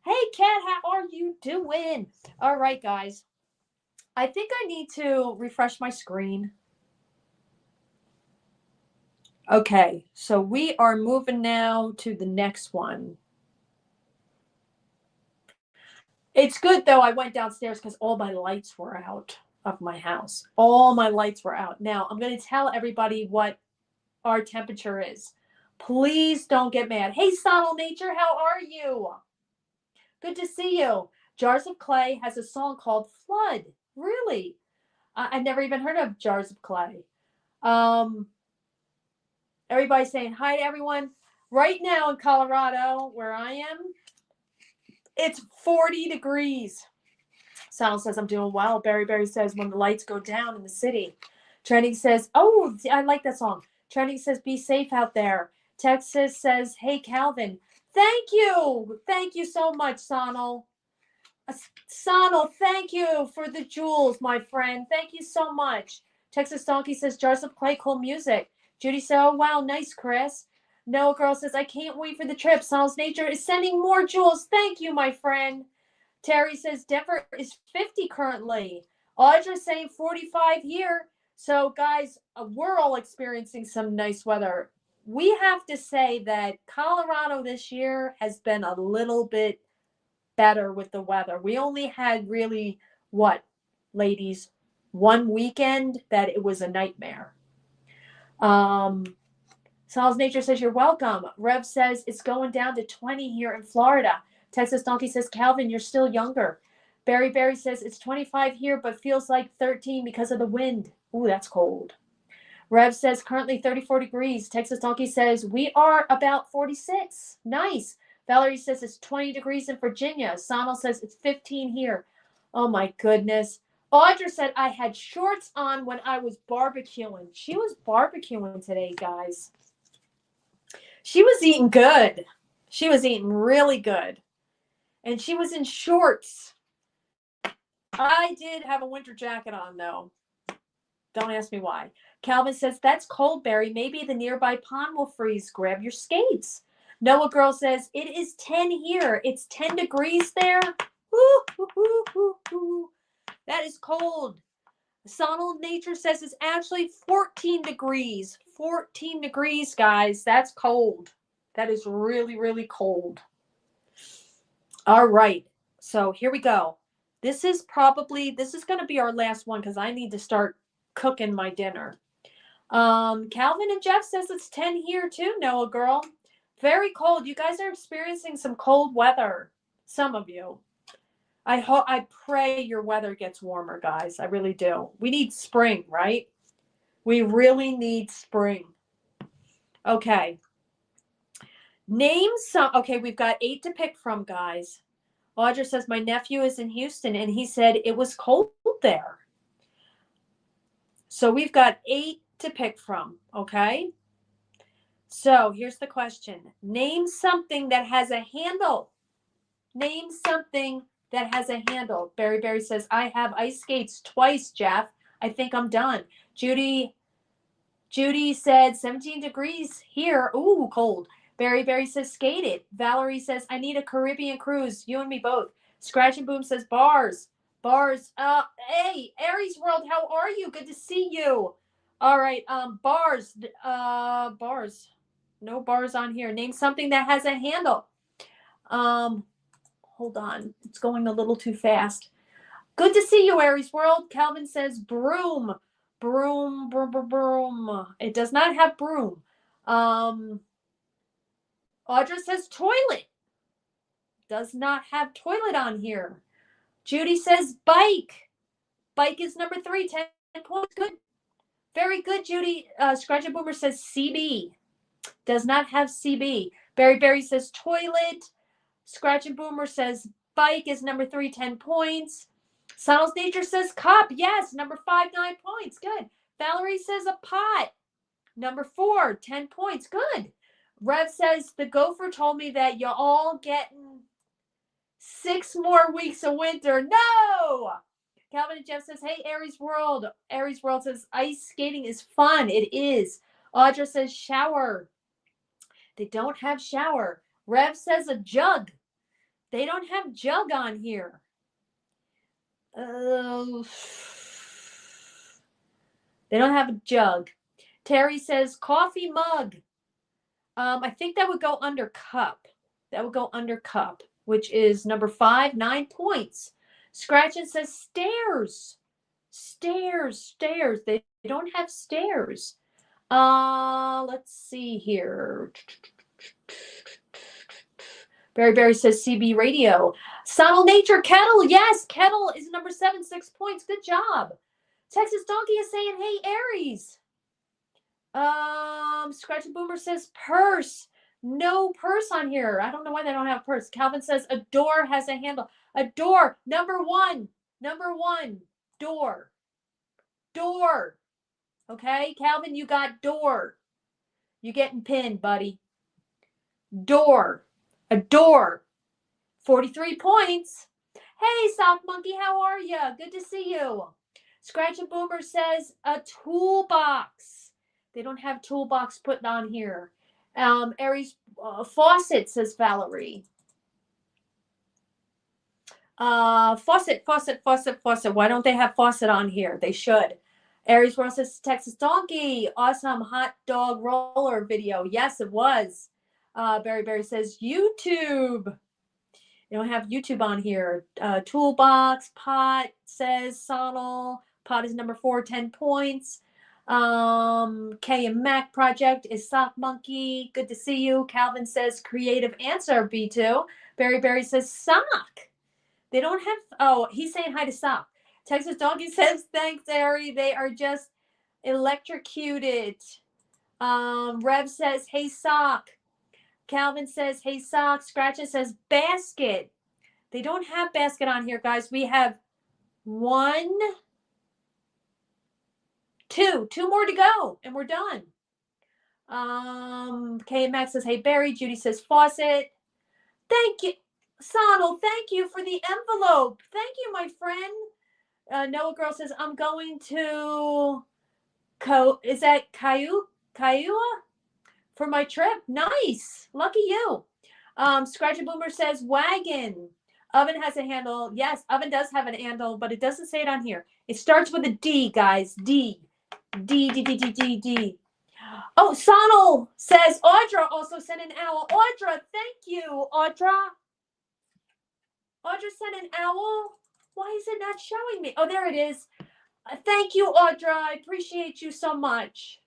Hey, Cat, how are you doing? All right, guys. I think I need to refresh my screen. Okay, so we are moving now to the next one. It's good, though, I went downstairs because all my lights were out of my house. All my lights were out. Now, I'm going to tell everybody what our temperature is. Please don't get mad. Hey, Sonal Nature, how are you? Good to see you. Jars of Clay has a song called Flood. Really? I've never even heard of Jars of Clay. Everybody's saying hi to everyone. Right now in Colorado, where I am, it's 40 degrees. Sal says I'm doing well. Berry says when the lights go down in the city. Trending says, oh, I like that song. Trending says be safe out there. Texas says, hey, Calvin. Thank you. Thank you so much, Sonal. Sonal, thank you for the jewels, my friend. Thank you so much. Texas Donkey says, Jars of Clay, cool music. Judy says, oh, wow, nice, Chris. Noah Girl says, I can't wait for the trip. Sonal's Nature is sending more jewels. Thank you, my friend. Terry says, Denver is 50 currently. Audra's saying 45 here. So, guys, we're all experiencing some nice weather. We have to say that Colorado this year has been a little bit better with the weather. We only had really, ladies, one weekend that it was a nightmare. Sal's Nature says you're welcome. Rev says it's going down to 20 here in Florida. Texas Donkey says, Calvin, you're still younger. Berry says it's 25 here, but feels like 13 because of the wind. Ooh, that's cold. Rev says currently 34 degrees. Texas Donkey says we are about 46. Nice. Valerie says it's 20 degrees in Virginia. Sonal says it's 15 here. Oh my goodness. Audra said I had shorts on when I was barbecuing. She was barbecuing today, guys. She was eating good. She was eating really good. And she was in shorts. I did have a winter jacket on, though. Don't ask me why. Calvin says, that's cold, Barry. Maybe the nearby pond will freeze. Grab your skates. Noah Girl says, it is 10 here. It's 10 degrees there. Woo, woo, woo, woo, woo. That is cold. Sonal Nature says it's actually 14 degrees. 14 degrees, guys. That's cold. That is really, really cold. All right. So here we go. This is going to be our last one because I need to start cooking my dinner. Calvin and Jeff says it's 10 here too, Noah Girl. Very cold. You guys are experiencing some cold weather. Some of you. I pray your weather gets warmer, guys. I really do. We need spring, right? We really need spring. Okay. Name some. Okay, we've got 8 to pick from, guys. Audra says, my nephew is in Houston, and he said it was cold there. So we've got 8 to pick from, okay? So here's the question. Name something that has a handle. Name something that has a handle. Barry says, I have ice skates twice, Jeff. I think I'm done. Judy said 17 degrees here. Ooh, cold. Barry says skate it. Valerie says, I need a Caribbean cruise. You and me both. Scratch and Boom says bars. Bars. Hey, Aries World, how are you? Good to see you. All right. Bars. Bars. No bars on here. Name something that has a handle. Hold on. It's going a little too fast. Good to see you, Aries World. Calvin says broom. Broom, broom, broom, broom. It does not have broom. Audra says toilet. Does not have toilet on here. Judy says bike. Bike is number 3. 10 points. Good. Very good, Judy. Scratch and Boomer says CB. Does not have CB. Barry says toilet. Scratch and Boomer says bike is number 3. 10 points. Sonal's Nature says cup. Yes, number 5, 9 points. Good. Valerie says a pot. Number 4, 10 points. Good. Rev says the gopher told me that you're all getting 6 more weeks of winter. No! Calvin and Jeff says, hey, Aries World. Aries World says ice skating is fun. It is. Audra says shower. They don't have shower. Rev says a jug. They don't have jug on here. They don't have a jug. Terry says coffee mug. I think that would go under cup. That would go under cup, which is number 5, 9 points. Scratchin says stairs. Stairs. They don't have stairs. Let's see here. Barry says CB radio. Sonal Nature kettle. Yes, kettle is number 7, 6 points. Good job. Texas Donkey is saying, hey, Aries. Scratch and Boomer says purse. No purse on here. I don't know why they don't have purse. Calvin says a door has a handle. A door. Number 1. Number 1. Door. Door. Okay, Calvin, you got door. You getting pinned, buddy. Door. A door. 43 points. Hey, Sock Monkey, how are you? Good to see you. Scratch and Boomer says a toolbox. They don't have toolbox put on here. Aries faucet, says Valerie. Faucet. Why don't they have faucet on here? They should. Aries World says Texas Donkey. Awesome hot dog roller video. Yes, it was. Barry says YouTube. They don't have YouTube on here. Toolbox, pot, says Sonal. Pot is number 4, 10 points. K and Mac Project is Sock Monkey. Good to see you. Calvin says creative answer, B2. Barry says sock. They don't have, he's saying hi to Sock. Texas Donkey says, thanks, Ari. They are just electrocuted. Rev says, hey, Sock. Calvin says, hey, Sock. Scratches says basket. They don't have basket on here, guys. We have 1, 2. 2 more to go, and we're done. Max says, hey, Barry. Judy says, faucet. Thank you. Sonal, thank you for the envelope. Thank you, my friend. Noah Girl says, I'm going to is that Kaua for my trip? Nice. Lucky you. Scratchy Boomer says, wagon. Oven has a handle. Yes, oven does have an handle, but it doesn't say it on here. It starts with a D, guys. D. D, D, D, D, D, D. Oh, Sonal says, Audra also sent an owl. Audra, thank you, Audra. Audra sent an owl. Why is it not showing me? Oh, there it is. Thank you, Audra. I appreciate you so much.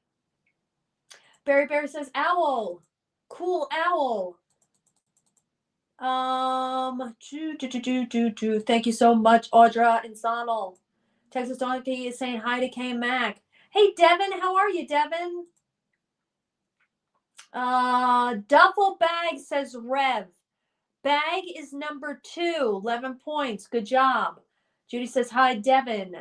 Barry Bear says, owl. Cool owl. Thank you so much, Audra and Sonal. Texas Donkey is saying hi to K Mac. Hey, Devin, how are you, Devin? Duffel Bag says Rev. Bag is number 2, 11 points. Good job. Judy says, hi, Devin.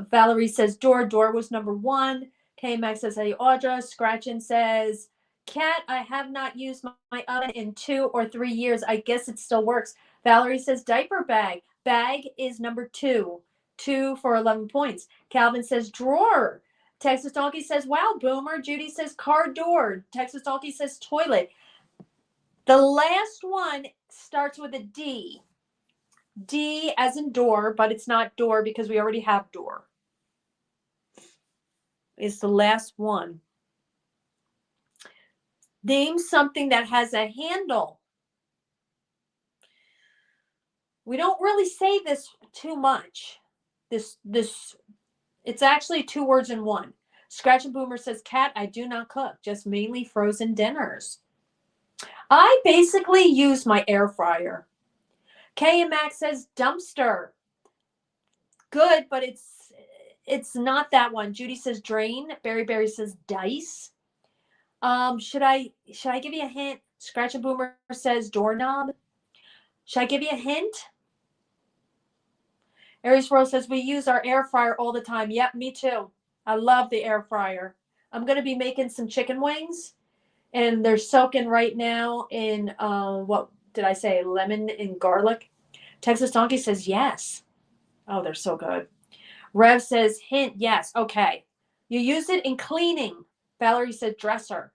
Valerie says, Door. Door was number 1. K-Max says, hey, Audra. Scratchin says, Cat, I have not used my oven in 2 or 3 years. I guess it still works. Valerie says, diaper bag. Bag is number 2. 2 for 11 points. Calvin says, drawer. Texas Donkey says, wow, Boomer. Judy says, car door. Texas Donkey says, toilet. The last one starts with a D. D as in door, but it's not door because we already have door. It's the last one. Name something that has a handle. We don't really say this too much. It's actually 2 words in one. Scratch and Boomer says, Cat, I do not cook, just mainly frozen dinners. I basically use my air fryer. K and Max says dumpster. Good, but it's not that one. Judy says drain. Barry says dice. Should I give you a hint? Scratch and Boomer says doorknob. Should I give you a hint? Aries World says we use our air fryer all the time. Yep, me too. I love the air fryer. I'm going to be making some chicken wings, and they're soaking right now in, what did I say, lemon and garlic. Texas Donkey says yes. Oh, they're so good. Rev says hint, yes. Okay. You use it in cleaning. Valerie said dresser.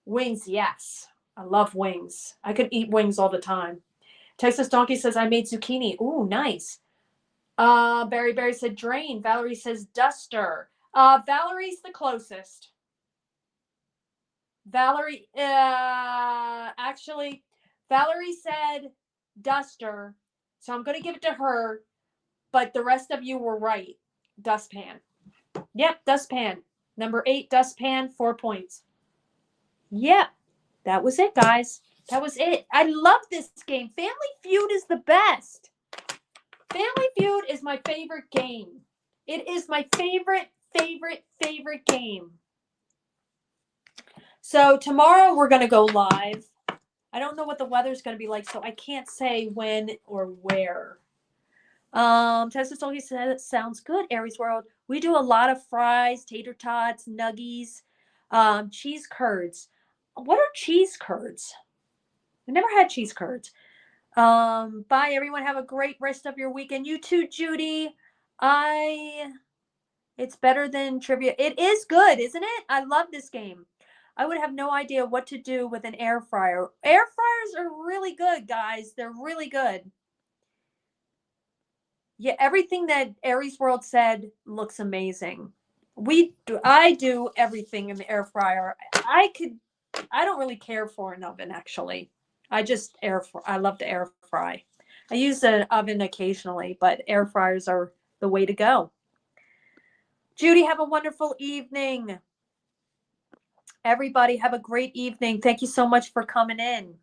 Wings, yes. I love wings. I could eat wings all the time. Texas Donkey says I made zucchini. Ooh, nice. Barry said drain. Valerie says duster. Valerie's the closest. Valerie said duster, so I'm going to give it to her, but the rest of you were right. Dustpan. Yep, dustpan. Number 8, dustpan, 4 points. Yep, that was it, guys. That was it. I love this game. Family Feud is the best. Family Feud is my favorite game. It is my favorite game. So tomorrow we're going to go live. I don't know what the weather's going to be like, so I can't say when or where. Texas Soul said, sounds good, Aries World. We do a lot of fries, tater tots, nuggies, cheese curds. What are cheese curds? I never had cheese curds. Bye, everyone. Have a great rest of your weekend. You too, Judy. It's better than trivia. It is good, isn't it? I love this game. I would have no idea what to do with an air fryer. Air fryers are really good, guys. They're really good. Yeah, everything that Aries World said looks amazing. I do everything in the air fryer. I don't really care for an oven, actually. I love to air fry. I use an oven occasionally, but air fryers are the way to go. Judy, have a wonderful evening. Everybody have a great evening. Thank you so much for coming in.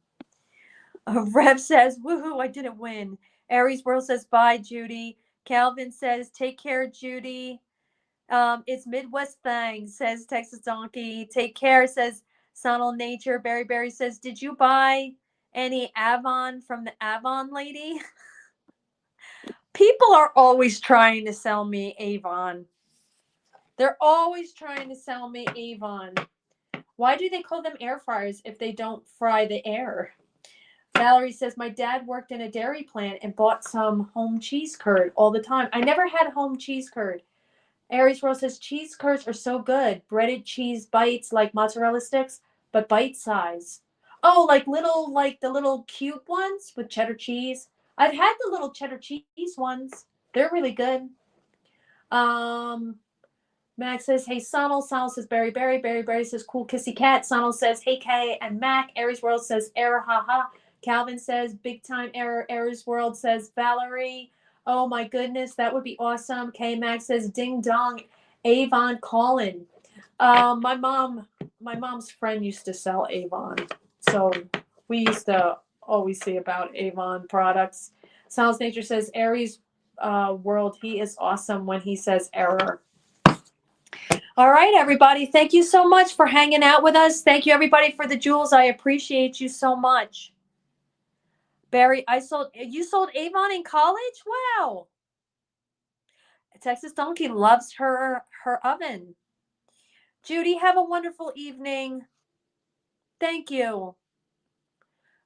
Rev says, woohoo, I didn't win. Aries World says, bye, Judy. Calvin says, take care, Judy. It's Midwest thing, says Texas Donkey. Take care, says Sonal Nature. Barry says, did you buy any Avon from the Avon lady? People are always trying to sell me Avon. They're always trying to sell me Avon. Why do they call them air fryers if they don't fry the air? Valerie says, my dad worked in a dairy plant and bought some home cheese curd all the time. I never had home cheese curd. Aries Rose says, cheese curds are so good. Breaded cheese bites like mozzarella sticks, but bite size. Oh, like the little cube ones with cheddar cheese. I've had the little cheddar cheese ones. They're really good. Max says, hey, Sonal. Sonal says, Berry, Berry. Berry, Berry says, cool kissy cat. Sonal says, hey, Kay and Mac. Aries World says, error, haha. Calvin says, big time error. Aries World says, Valerie. Oh, my goodness. That would be awesome. Kay Max says, ding dong. Avon Colin. My mom's friend used to sell Avon. So we used to always see about Avon products. Sonal's Nature says, Aries World, he is awesome when he says error. All right, everybody. Thank you so much for hanging out with us. Thank you, everybody, for the jewels. I appreciate you so much. Barry, you sold Avon in college? Wow. Texas Donkey loves her oven. Judy, have a wonderful evening. Thank you.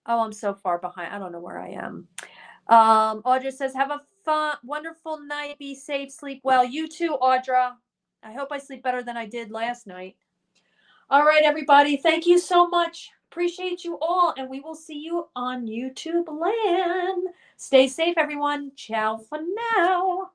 Oh, I'm so far behind. I don't know where I am. Audra says, have a fun, wonderful night. Be safe, sleep well. You too, Audra. I hope I sleep better than I did last night. All right, everybody. Thank you so much. Appreciate you all. And we will see you on YouTube land. Stay safe, everyone. Ciao for now.